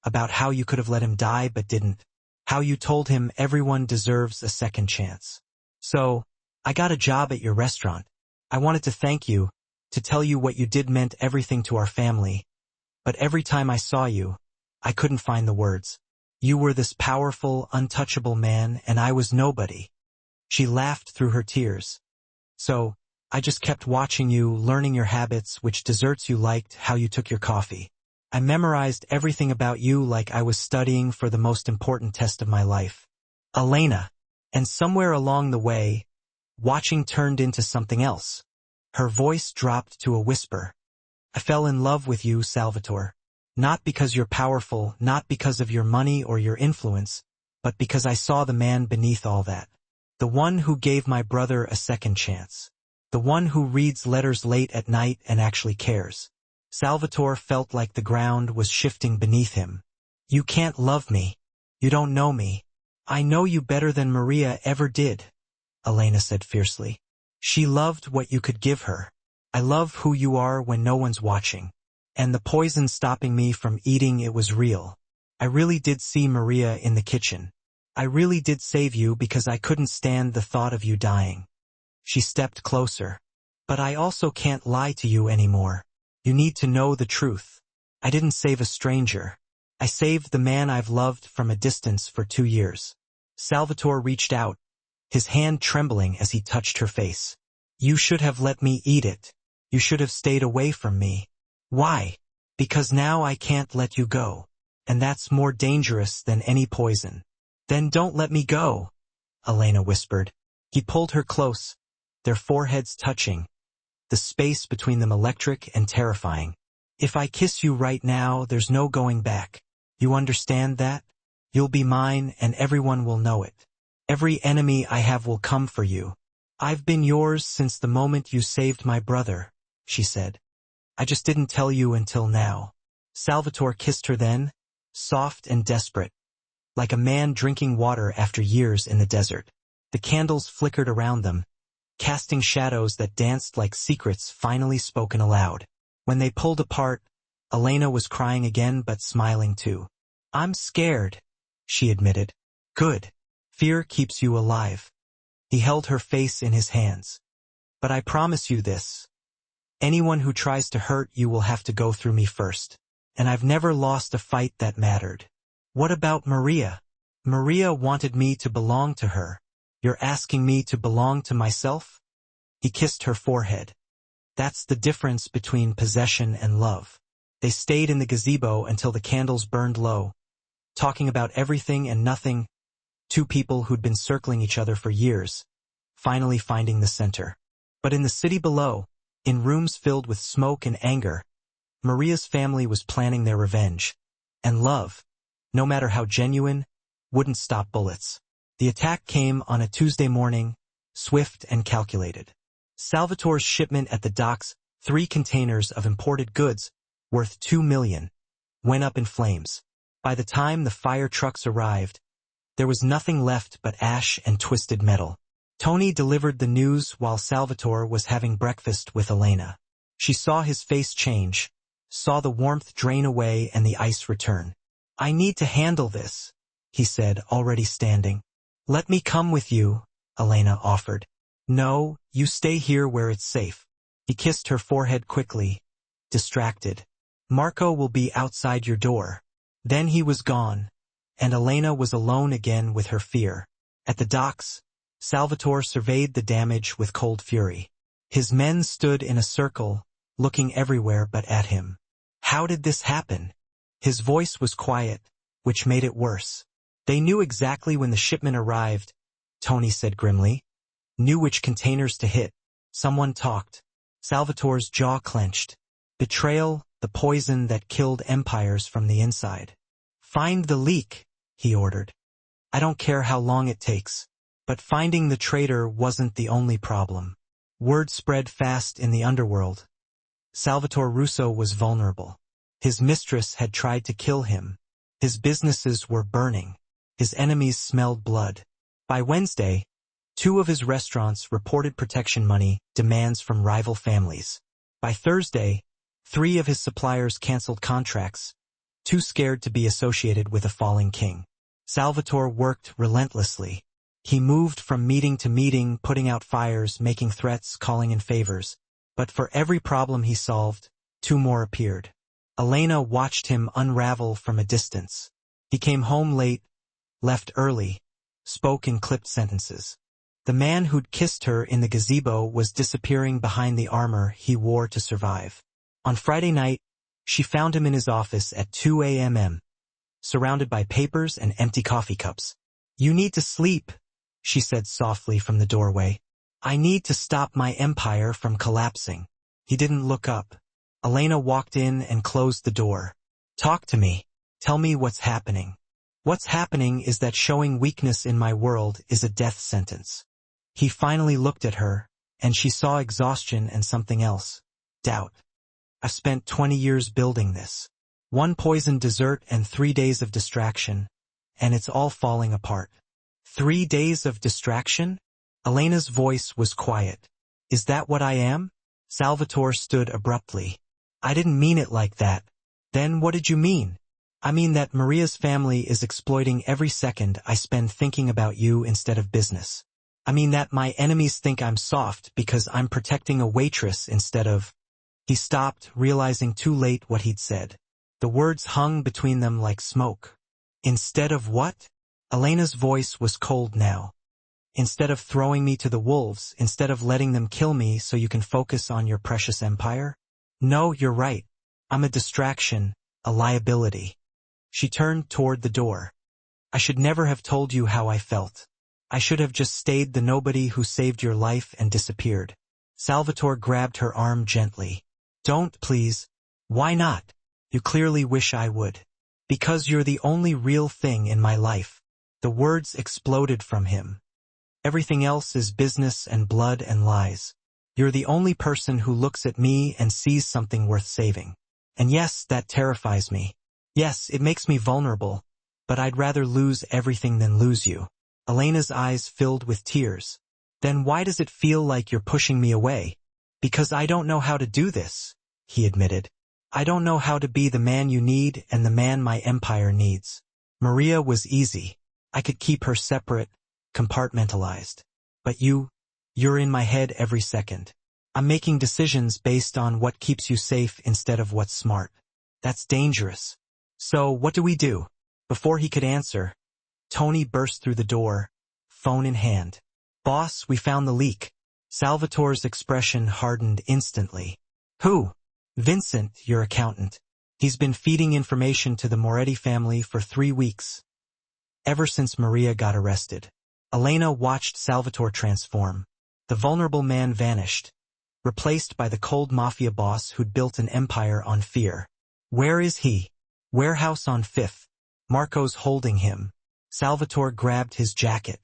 about how you could have let him die but didn't. How you told him everyone deserves a second chance. So, I got a job at your restaurant. I wanted to thank you, to tell you what you did meant everything to our family. But every time I saw you, I couldn't find the words. You were this powerful, untouchable man, and I was nobody. She laughed through her tears. So, I just kept watching you, learning your habits, which desserts you liked, how you took your coffee. I memorized everything about you like I was studying for the most important test of my life. Elena. And somewhere along the way, watching turned into something else. Her voice dropped to a whisper. I fell in love with you, Salvatore. Not because you're powerful, not because of your money or your influence, but because I saw the man beneath all that. The one who gave my brother a second chance. The one who reads letters late at night and actually cares. Salvatore felt like the ground was shifting beneath him. You can't love me. You don't know me. I know you better than Maria ever did, Elena said fiercely. She loved what you could give her. I love who you are when no one's watching. And the poison stopping me from eating, it was real. I really did see Maria in the kitchen. I really did save you because I couldn't stand the thought of you dying. She stepped closer. But I also can't lie to you anymore. You need to know the truth. I didn't save a stranger. I saved the man I've loved from a distance for 2 years. Salvatore reached out, his hand trembling as he touched her face. You should have let me eat it. You should have stayed away from me. Why? Because now I can't let you go. And that's more dangerous than any poison. Then don't let me go, Elena whispered. He pulled her close, their foreheads touching, the space between them electric and terrifying. If I kiss you right now, there's no going back. You understand that? You'll be mine and everyone will know it. Every enemy I have will come for you. I've been yours since the moment you saved my brother, she said. I just didn't tell you until now. Salvatore kissed her then, soft and desperate, like a man drinking water after years in the desert. The candles flickered around them, casting shadows that danced like secrets finally spoken aloud. When they pulled apart, Elena was crying again but smiling too. I'm scared, she admitted. Good. Fear keeps you alive. He held her face in his hands. But I promise you this. Anyone who tries to hurt you will have to go through me first. And I've never lost a fight that mattered. What about Maria? Maria wanted me to belong to her. You're asking me to belong to myself? He kissed her forehead. That's the difference between possession and love. They stayed in the gazebo until the candles burned low, talking about everything and nothing, two people who'd been circling each other for years, finally finding the center. But in the city below, in rooms filled with smoke and anger, Maria's family was planning their revenge. And love, no matter how genuine, wouldn't stop bullets. The attack came on a Tuesday morning, swift and calculated. Salvatore's shipment at the docks, 3 containers of imported goods, worth $2 million, went up in flames. By the time the fire trucks arrived, there was nothing left but ash and twisted metal. Tony delivered the news while Salvatore was having breakfast with Elena. She saw his face change, saw the warmth drain away and the ice return. "I need to handle this," he said, already standing. "Let me come with you," Elena offered. "No, you stay here where it's safe." He kissed her forehead quickly, distracted. "Marco will be outside your door." Then he was gone, and Elena was alone again with her fear. At the docks, Salvatore surveyed the damage with cold fury. His men stood in a circle, looking everywhere but at him. How did this happen? His voice was quiet, which made it worse. "They knew exactly when the shipment arrived," Tony said grimly. "Knew which containers to hit." Someone talked. Salvatore's jaw clenched. Betrayal, the poison that killed empires from the inside. "Find the leak," he ordered. "I don't care how long it takes." But finding the traitor wasn't the only problem. Word spread fast in the underworld. Salvatore Russo was vulnerable. His mistress had tried to kill him. His businesses were burning. His enemies smelled blood. By Wednesday, 2 of his restaurants reported protection money demands from rival families. By Thursday, 3 of his suppliers canceled contracts, too scared to be associated with a falling king. Salvatore worked relentlessly. He moved from meeting to meeting, putting out fires, making threats, calling in favors. But for every problem he solved, 2 more appeared. Elena watched him unravel from a distance. He came home late, left early, spoke in clipped sentences. The man who'd kissed her in the gazebo was disappearing behind the armor he wore to survive. On Friday night, she found him in his office at 2 a.m., surrounded by papers and empty coffee cups. "You need to sleep," she said softly from the doorway. "I need to stop my empire from collapsing." He didn't look up. Elena walked in and closed the door. "Talk to me. Tell me what's happening." "What's happening is that showing weakness in my world is a death sentence." He finally looked at her, and she saw exhaustion and something else. Doubt. "I've spent 20 years building this. 1 poisoned dessert and 3 days of distraction, and it's all falling apart." 3 days of distraction? Elena's voice was quiet. "Is that what I am?" Salvatore stood abruptly. "I didn't mean it like that." "Then what did you mean?" "I mean that Maria's family is exploiting every second I spend thinking about you instead of business. I mean that my enemies think I'm soft because I'm protecting a waitress instead of—" He stopped, realizing too late what he'd said. The words hung between them like smoke. "Instead of what?" Elena's voice was cold now. "Instead of throwing me to the wolves, instead of letting them kill me so you can focus on your precious empire?" "No, you're right. I'm a distraction, a liability." She turned toward the door. "I should never have told you how I felt. I should have just stayed the nobody who saved your life and disappeared." Salvatore grabbed her arm gently. "Don't, please." "Why not?" "You clearly wish I would." "Because you're the only real thing in my life." The words exploded from him. "Everything else is business and blood and lies. You're the only person who looks at me and sees something worth saving. And yes, that terrifies me. Yes, it makes me vulnerable, but I'd rather lose everything than lose you." Elena's eyes filled with tears. "Then why does it feel like you're pushing me away?" "Because I don't know how to do this," he admitted. "I don't know how to be the man you need and the man my empire needs. Maria was easy. I could keep her separate, compartmentalized. But you're in my head every second. I'm making decisions based on what keeps you safe instead of what's smart. That's dangerous. So what do we do?" Before he could answer, Tony burst through the door, phone in hand. "Boss, we found the leak." Salvatore's expression hardened instantly. "Who?" "Vincent, your accountant. He's been feeding information to the Moretti family for 3 weeks. Ever since Maria got arrested." Elena watched Salvatore transform. The vulnerable man vanished, replaced by the cold mafia boss who'd built an empire on fear. "Where is he?" "Warehouse on 5th. Marco's holding him." Salvatore grabbed his jacket.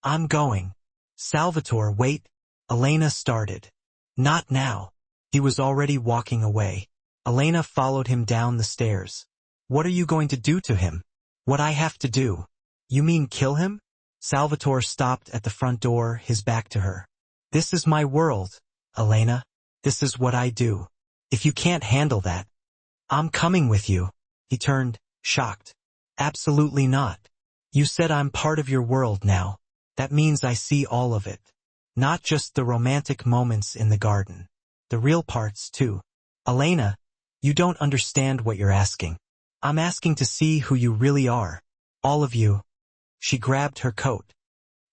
"I'm going." "Salvatore, wait." Elena started. "Not now." He was already walking away. Elena followed him down the stairs. "What are you going to do to him?" "What I have to do." "You mean kill him?" Salvatore stopped at the front door, his back to her. This is my world, Elena. This is what I do. If you can't handle that, I'm coming with you. He turned, shocked. Absolutely not. You said I'm part of your world now. That means I see all of it. Not just the romantic moments in the garden. The real parts, too. Elena, you don't understand what you're asking. I'm asking to see who you really are. All of you. She grabbed her coat.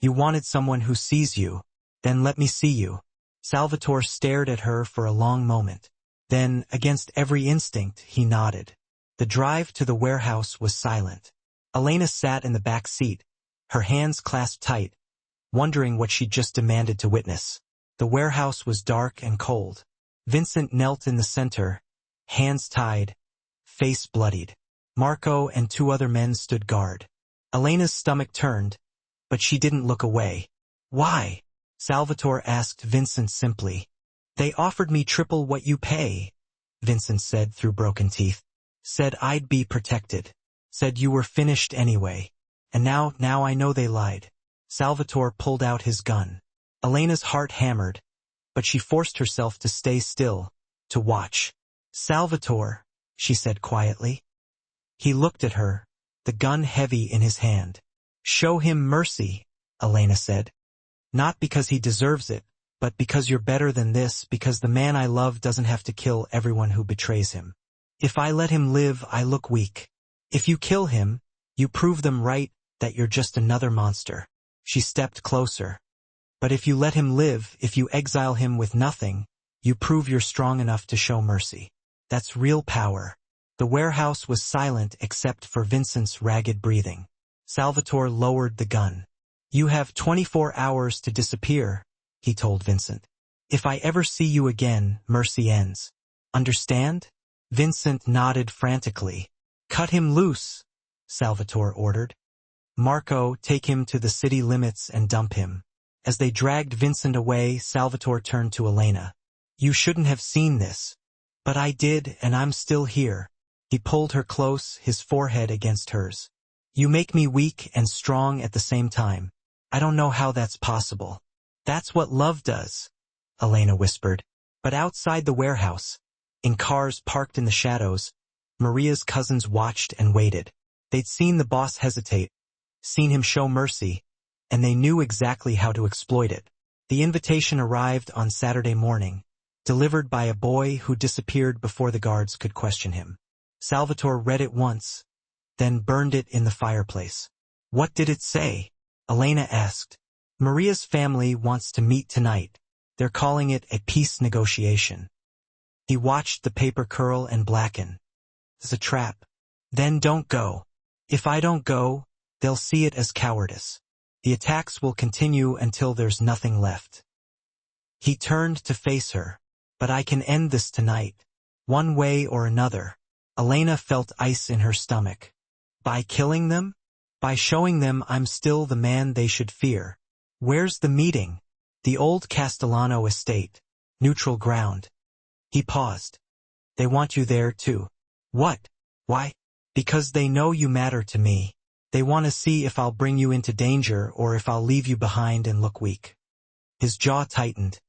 You wanted someone who sees you. Then let me see you. Salvatore stared at her for a long moment. Then, against every instinct, he nodded. The drive to the warehouse was silent. Elena sat in the back seat, her hands clasped tight, wondering what she'd just demanded to witness. The warehouse was dark and cold. Vincent knelt in the center, hands tied, face bloodied. Marco and 2 other men stood guard. Elena's stomach turned, but she didn't look away. Why? Salvatore asked Vincent simply. They offered me triple what you pay, Vincent said through broken teeth. Said I'd be protected. Said you were finished anyway. And now I know they lied. Salvatore pulled out his gun. Elena's heart hammered, but she forced herself to stay still, to watch. Salvatore, she said quietly. He looked at her, the gun heavy in his hand. Show him mercy, Elena said. Not because he deserves it, but because you're better than this, because the man I love doesn't have to kill everyone who betrays him. If I let him live, I look weak. If you kill him, you prove them right, that you're just another monster. She stepped closer. But if you let him live, if you exile him with nothing, you prove you're strong enough to show mercy. That's real power. The warehouse was silent except for Vincent's ragged breathing. Salvatore lowered the gun. You have 24 hours to disappear, he told Vincent. If I ever see you again, mercy ends. Understand? Vincent nodded frantically. Cut him loose, Salvatore ordered. Marco, take him to the city limits and dump him. As they dragged Vincent away, Salvatore turned to Elena. You shouldn't have seen this. But I did, and I'm still here. He pulled her close, his forehead against hers. You make me weak and strong at the same time. I don't know how that's possible. That's what love does, Elena whispered. But outside the warehouse, in cars parked in the shadows, Maria's cousins watched and waited. They'd seen the boss hesitate, seen him show mercy, and they knew exactly how to exploit it. The invitation arrived on Saturday morning, delivered by a boy who disappeared before the guards could question him. Salvatore read it once, then burned it in the fireplace. What did it say? Elena asked. Maria's family wants to meet tonight. They're calling it a peace negotiation. He watched the paper curl and blacken. It's a trap. Then don't go. If I don't go, they'll see it as cowardice. The attacks will continue until there's nothing left. He turned to face her. But I can end this tonight. One way or another. Elena felt ice in her stomach. By killing them? By showing them I'm still the man they should fear. Where's the meeting? The old Castellano estate. Neutral ground. He paused. They want you there too. What? Why? Because they know you matter to me. They want to see if I'll bring you into danger or if I'll leave you behind and look weak. His jaw tightened.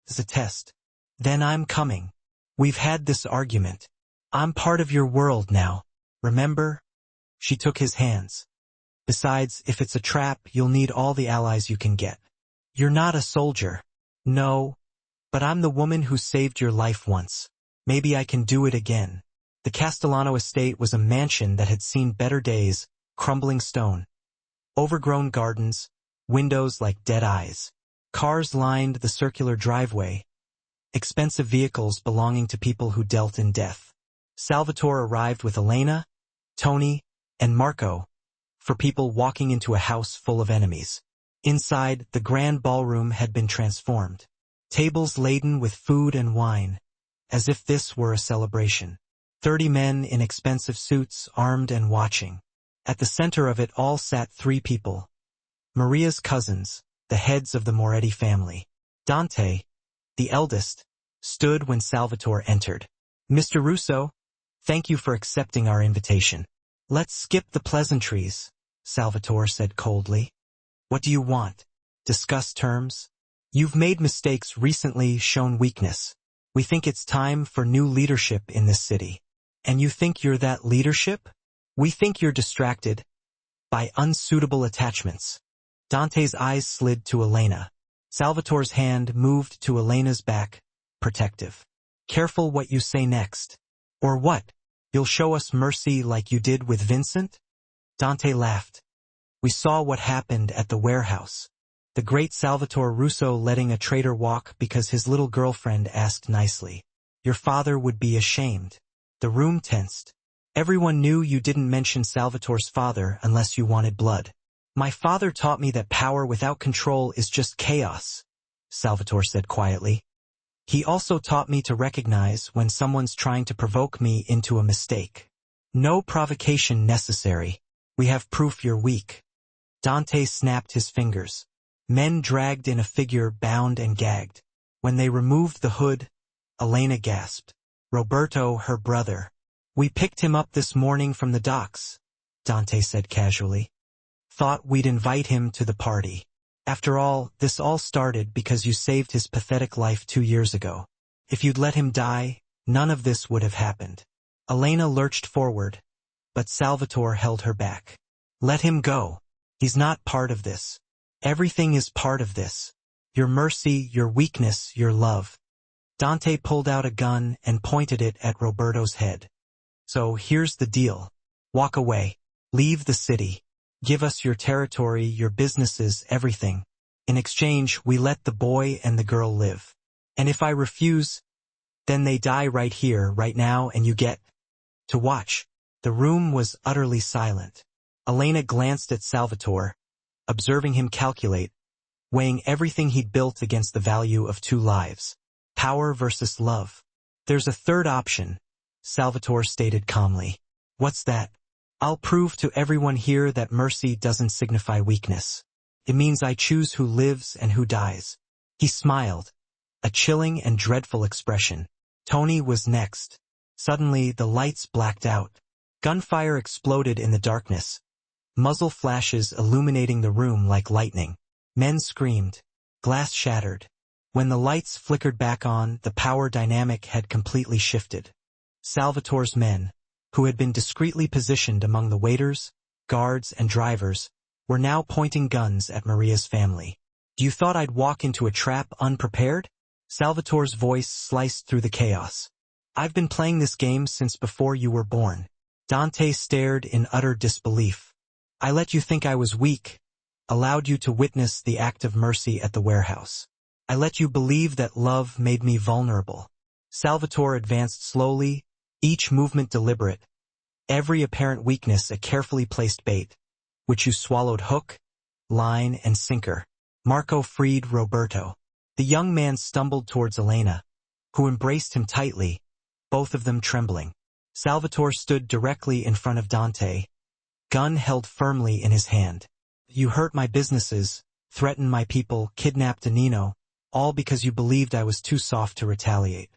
It's a test. Then I'm coming. We've had this argument. I'm part of your world now. Remember? She took his hands. Besides, if it's a trap, you'll need all the allies you can get. You're not a soldier. No. But I'm the woman who saved your life once. Maybe I can do it again. The Castellano estate was a mansion that had seen better days, crumbling stone. Overgrown gardens, windows like dead eyes. Cars lined the circular driveway. Expensive vehicles belonging to people who dealt in death. Salvatore arrived with Elena, Tony, and Marco, for people walking into a house full of enemies. Inside, the grand ballroom had been transformed. Tables laden with food and wine, as if this were a celebration. 30 men in expensive suits, armed and watching. At the center of it all sat 3 people. Maria's cousins, the heads of the Moretti family. Dante, the eldest, stood when Salvatore entered. Mr. Russo, thank you for accepting our invitation. Let's skip the pleasantries, Salvatore said coldly. What do you want? Discuss terms? You've made mistakes recently, shown weakness. We think it's time for new leadership in this city. And you think you're that leadership? We think you're distracted by unsuitable attachments. Dante's eyes slid to Elena. Salvatore's hand moved to Elena's back, protective. Careful what you say next. Or what? You'll show us mercy like you did with Vincent? Dante laughed. We saw what happened at the warehouse. The great Salvatore Russo letting a traitor walk because his little girlfriend asked nicely. Your father would be ashamed. The room tensed. Everyone knew you didn't mention Salvatore's father unless you wanted blood. My father taught me that power without control is just chaos, Salvatore said quietly. He also taught me to recognize when someone's trying to provoke me into a mistake. No provocation necessary. We have proof you're weak. Dante snapped his fingers. Men dragged in a figure bound and gagged. When they removed the hood, Elena gasped. Roberto, her brother. We picked him up this morning from the docks, Dante said casually. Thought we'd invite him to the party. After all, this all started because you saved his pathetic life 2 years ago. If you'd let him die, none of this would have happened. Elena lurched forward, but Salvatore held her back. Let him go. He's not part of this. Everything is part of this. Your mercy, your weakness, your love. Dante pulled out a gun and pointed it at Roberto's head. So here's the deal. Walk away. Leave the city. Give us your territory, your businesses, everything. In exchange, we let the boy and the girl live. And if I refuse, then they die right here, right now, and you get to watch. The room was utterly silent. Elena glanced at Salvatore, observing him calculate, weighing everything he'd built against the value of 2 lives. Power versus love. There's a third option, Salvatore stated calmly. What's that? I'll prove to everyone here that mercy doesn't signify weakness. It means I choose who lives and who dies. He smiled, a chilling and dreadful expression. Tony was next. Suddenly, the lights blacked out. Gunfire exploded in the darkness, muzzle flashes illuminating the room like lightning. Men screamed. Glass shattered. When the lights flickered back on, the power dynamic had completely shifted. Salvatore's men, who had been discreetly positioned among the waiters, guards, and drivers, were now pointing guns at Maria's family. You thought I'd walk into a trap unprepared? Salvatore's voice sliced through the chaos. I've been playing this game since before you were born. Dante stared in utter disbelief. I let you think I was weak, allowed you to witness the act of mercy at the warehouse. I let you believe that love made me vulnerable. Salvatore advanced slowly, each movement deliberate, every apparent weakness a carefully placed bait, which you swallowed hook, line, and sinker. Marco freed Roberto. The young man stumbled towards Elena, who embraced him tightly, both of them trembling. Salvatore stood directly in front of Dante, gun held firmly in his hand. You hurt my businesses, threatened my people, kidnapped Nino, all because you believed I was too soft to retaliate.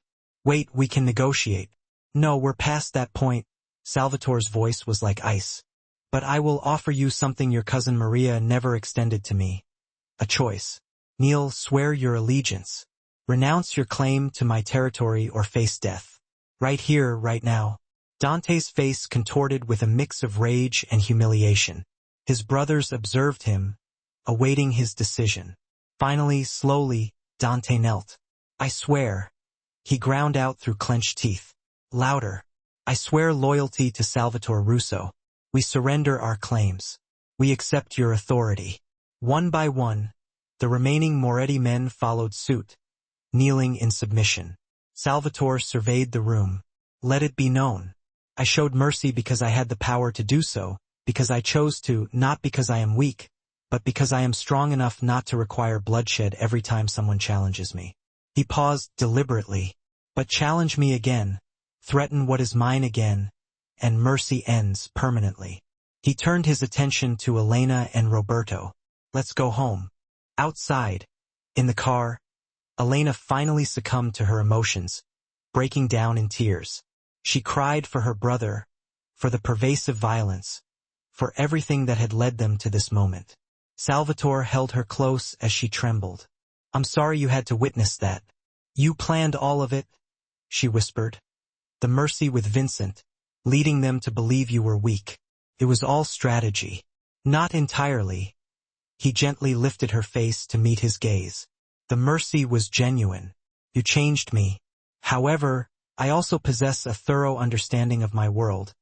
Wait, we can negotiate. No, we're past that point. Salvatore's voice was like ice. But I will offer you something your cousin Maria never extended to me. A choice. Kneel, swear your allegiance. Renounce your claim to my territory or face death. Right here, right now. Dante's face contorted with a mix of rage and humiliation. His brothers observed him, awaiting his decision. Finally, slowly, Dante knelt. I swear. He ground out through clenched teeth. Louder. I swear loyalty to Salvatore Russo. We surrender our claims. We accept your authority. One by one, the remaining Moretti men followed suit, kneeling in submission. Salvatore surveyed the room. Let it be known. I showed mercy because I had the power to do so, because I chose to, not because I am weak, but because I am strong enough not to require bloodshed every time someone challenges me. He paused deliberately. But challenge me again, threaten what is mine again, and mercy ends permanently. He turned his attention to Elena and Roberto. Let's go home. Outside, in the car, Elena finally succumbed to her emotions, breaking down in tears. She cried for her brother, for the pervasive violence, for everything that had led them to this moment. Salvatore held her close as she trembled. I'm sorry you had to witness that. You planned all of it, she whispered. The mercy with Vincent, leading them to believe you were weak. It was all strategy. Not entirely. He gently lifted her face to meet his gaze. The mercy was genuine. You changed me. However, I also possess a thorough understanding of my world,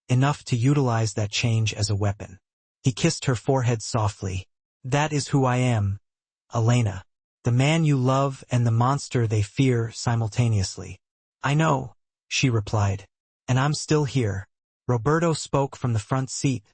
enough to utilize that change as a weapon. He kissed her forehead softly. That is who I am, Elena. The man you love and the monster they fear simultaneously. I know, she replied. And I'm still here. Roberto spoke from the front seat,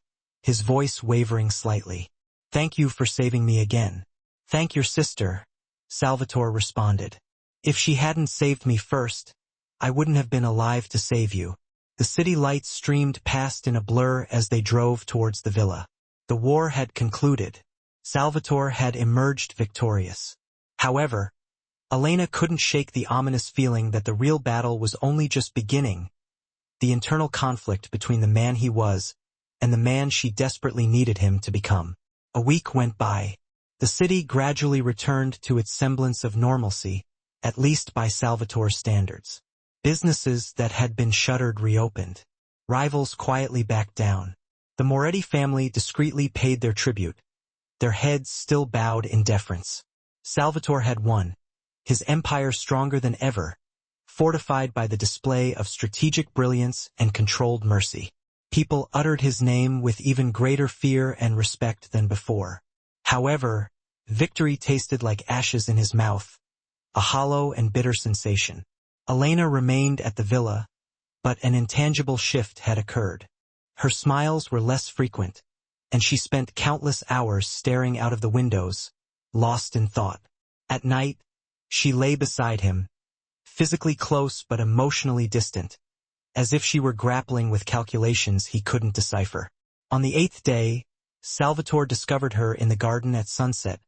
his voice wavering slightly. Thank you for saving me again. Thank your sister, Salvatore responded. If she hadn't saved me first, I wouldn't have been alive to save you. The city lights streamed past in a blur as they drove towards the villa. The war had concluded. Salvatore had emerged victorious. However, Elena couldn't shake the ominous feeling that the real battle was only just beginning. The internal conflict between the man he was and the man she desperately needed him to become. A week went by. The city gradually returned to its semblance of normalcy, at least by Salvatore's standards. Businesses that had been shuttered reopened. Rivals quietly backed down. The Moretti family discreetly paid their tribute, their heads still bowed in deference. Salvatore had won, his empire stronger than ever, fortified by the display of strategic brilliance and controlled mercy. People uttered his name with even greater fear and respect than before. However, victory tasted like ashes in his mouth, a hollow and bitter sensation. Elena remained at the villa, but an intangible shift had occurred. Her smiles were less frequent, and she spent countless hours staring out of the windows, lost in thought. At night, she lay beside him, physically close but emotionally distant, as if she were grappling with calculations he couldn't decipher. On the 8th day, Salvatore discovered her in the garden at sunset,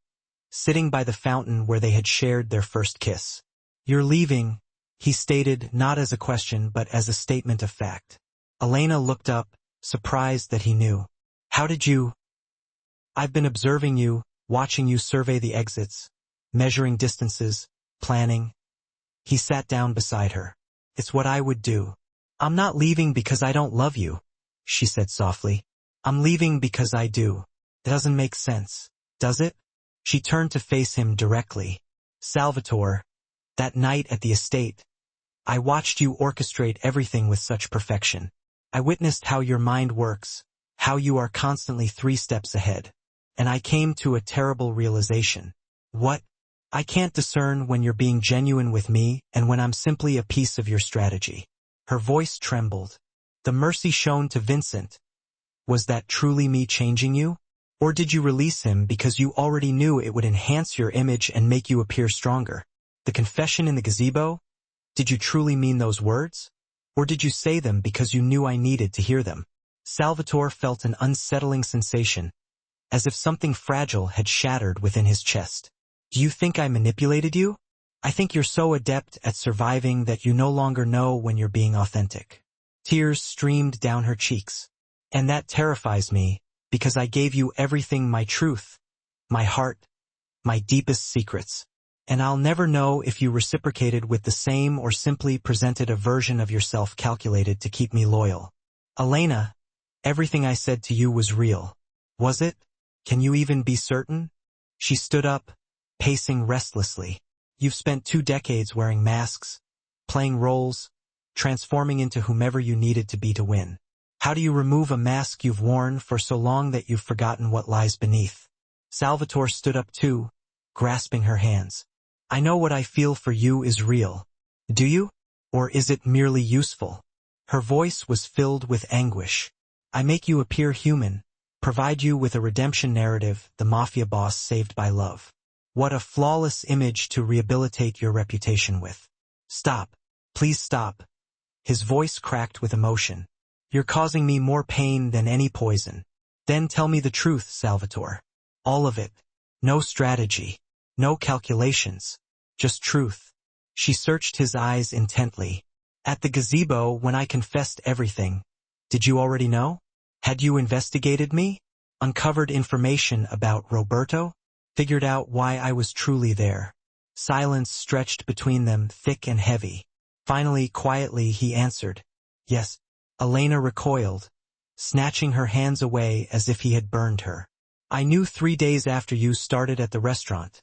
sitting by the fountain where they had shared their first kiss. You're leaving, he stated not as a question but as a statement of fact. Elena looked up, surprised that he knew. How did you? I've been observing you, watching you survey the exits, measuring distances, planning. He sat down beside her. It's what I would do. I'm not leaving because I don't love you, she said softly. I'm leaving because I do. It doesn't make sense, does it? She turned to face him directly. Salvatore, that night at the estate, I watched you orchestrate everything with such perfection. I witnessed how your mind works, how you are constantly 3 steps ahead. And I came to a terrible realization. What? I can't discern when you're being genuine with me and when I'm simply a piece of your strategy. Her voice trembled. The mercy shown to Vincent. Was that truly me changing you? Or did you release him because you already knew it would enhance your image and make you appear stronger? The confession in the gazebo? Did you truly mean those words? Or did you say them because you knew I needed to hear them? Salvatore felt an unsettling sensation, as if something fragile had shattered within his chest. Do you think I manipulated you? I think you're so adept at surviving that you no longer know when you're being authentic. Tears streamed down her cheeks. And that terrifies me, because I gave you everything, my truth, my heart, my deepest secrets. And I'll never know if you reciprocated with the same or simply presented a version of yourself calculated to keep me loyal. Elena, everything I said to you was real. Was it? Can you even be certain? She stood up, pacing restlessly. You've spent 2 decades wearing masks, playing roles, transforming into whomever you needed to be to win. How do you remove a mask you've worn for so long that you've forgotten what lies beneath? Salvatore stood up too, grasping her hands. I know what I feel for you is real. Do you? Or is it merely useful? Her voice was filled with anguish. I make you appear human, provide you with a redemption narrative, the Mafia boss saved by love. What a flawless image to rehabilitate your reputation with. Stop. Please stop. His voice cracked with emotion. You're causing me more pain than any poison. Then tell me the truth, Salvatore. All of it. No strategy. No calculations. Just truth. She searched his eyes intently. At the gazebo, when I confessed everything, did you already know? Had you investigated me? Uncovered information about Roberto? Figured out why I was truly there. Silence stretched between them, thick and heavy. Finally, quietly, he answered, "Yes." Elena recoiled, snatching her hands away as if he had burned her. "I knew 3 days after you started at the restaurant,"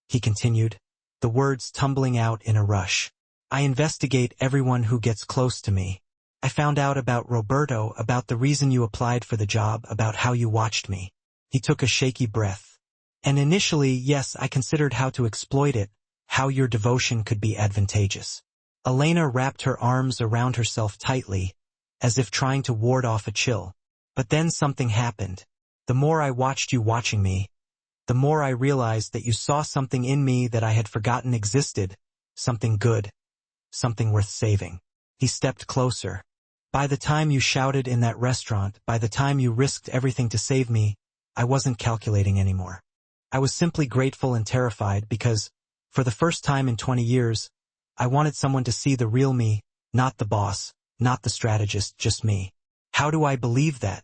he continued, the words tumbling out in a rush. "I investigate everyone who gets close to me. I found out about Roberto, about the reason you applied for the job, about how you watched me." He took a shaky breath. "And initially, yes, I considered how to exploit it, how your devotion could be advantageous." Elena wrapped her arms around herself tightly, as if trying to ward off a chill. "But then something happened. The more I watched you watching me, the more I realized that you saw something in me that I had forgotten existed, something good, something worth saving." He stepped closer. "By the time you shouted in that restaurant, by the time you risked everything to save me, I wasn't calculating anymore. I was simply grateful and terrified because, for the first time in 20 years, I wanted someone to see the real me, not the boss, not the strategist, just me." "How do I believe that?"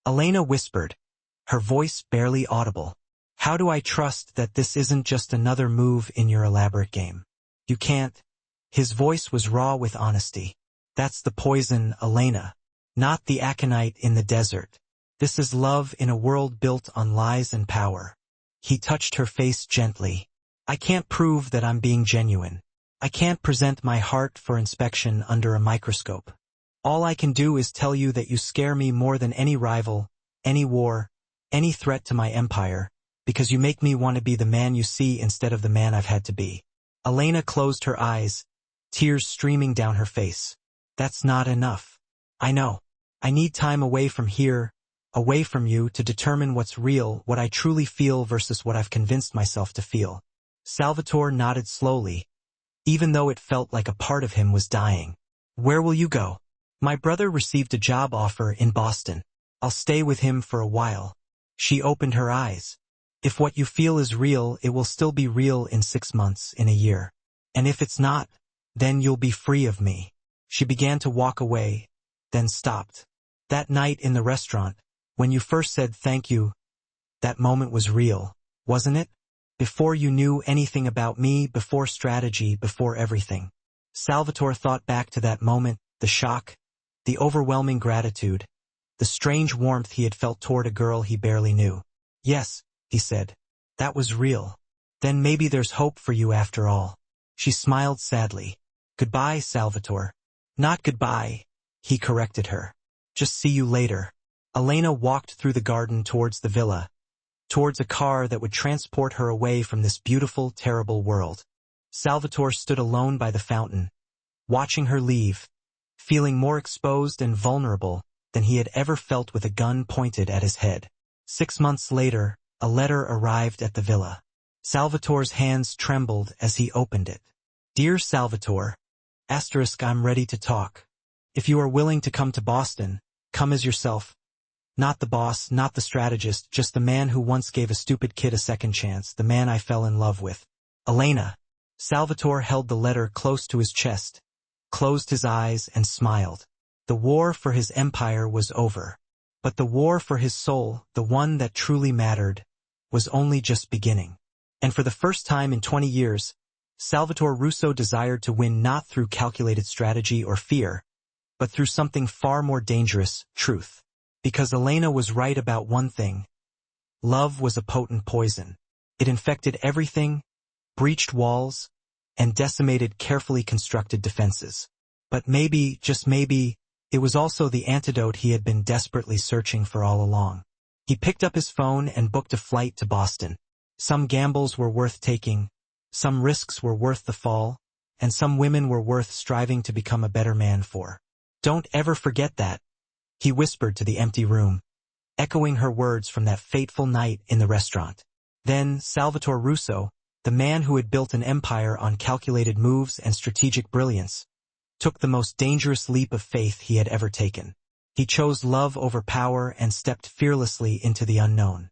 Elena whispered, her voice barely audible. "How do I trust that this isn't just another move in your elaborate game? You can't." His voice was raw with honesty. "That's the poison, Elena. Not the aconite in the desert. This is love in a world built on lies and power." He touched her face gently. "I can't prove that I'm being genuine. I can't present my heart for inspection under a microscope. All I can do is tell you that you scare me more than any rival, any war, any threat to my empire, because you make me want to be the man you see instead of the man I've had to be." Elena closed her eyes, tears streaming down her face. "That's not enough. I know. I need time away from here, away from you, to determine what's real, what I truly feel versus what I've convinced myself to feel." Salvatore nodded slowly, even though it felt like a part of him was dying. "Where will you go?" "My brother received a job offer in Boston. I'll stay with him for a while." She opened her eyes. "If what you feel is real, it will still be real in 6 months, in a year. And if it's not, then you'll be free of me." She began to walk away, then stopped. "That night in the restaurant, when you first said thank you, that moment was real, wasn't it? Before you knew anything about me, before strategy, before everything." Salvatore thought back to that moment, the shock, the overwhelming gratitude, the strange warmth he had felt toward a girl he barely knew. "Yes," he said, "that was real. Then maybe there's hope for you after all." She smiled sadly. "Goodbye, Salvatore." "Not goodbye," he corrected her. "Just see you later." Elena walked through the garden towards the villa, towards a car that would transport her away from this beautiful, terrible world. Salvatore stood alone by the fountain, watching her leave, feeling more exposed and vulnerable than he had ever felt with a gun pointed at his head. 6 months later, a letter arrived at the villa. Salvatore's hands trembled as he opened it. "Dear Salvatore, I'm ready to talk. If you are willing to come to Boston, come as yourself. Not the boss, not the strategist, just the man who once gave a stupid kid a second chance, the man I fell in love with. Elena." Salvatore held the letter close to his chest, closed his eyes, and smiled. The war for his empire was over. But the war for his soul, the one that truly mattered, was only just beginning. And for the first time in 20 years, Salvatore Russo desired to win not through calculated strategy or fear, but through something far more dangerous, truth. Because Elena was right about one thing. Love was a potent poison. It infected everything, breached walls, and decimated carefully constructed defenses. But maybe, just maybe, it was also the antidote he had been desperately searching for all along. He picked up his phone and booked a flight to Boston. Some gambles were worth taking, some risks were worth the fall, and some women were worth striving to become a better man for. "Don't ever forget that," he whispered to the empty room, echoing her words from that fateful night in the restaurant. Then Salvatore Russo, the man who had built an empire on calculated moves and strategic brilliance, took the most dangerous leap of faith he had ever taken. He chose love over power and stepped fearlessly into the unknown.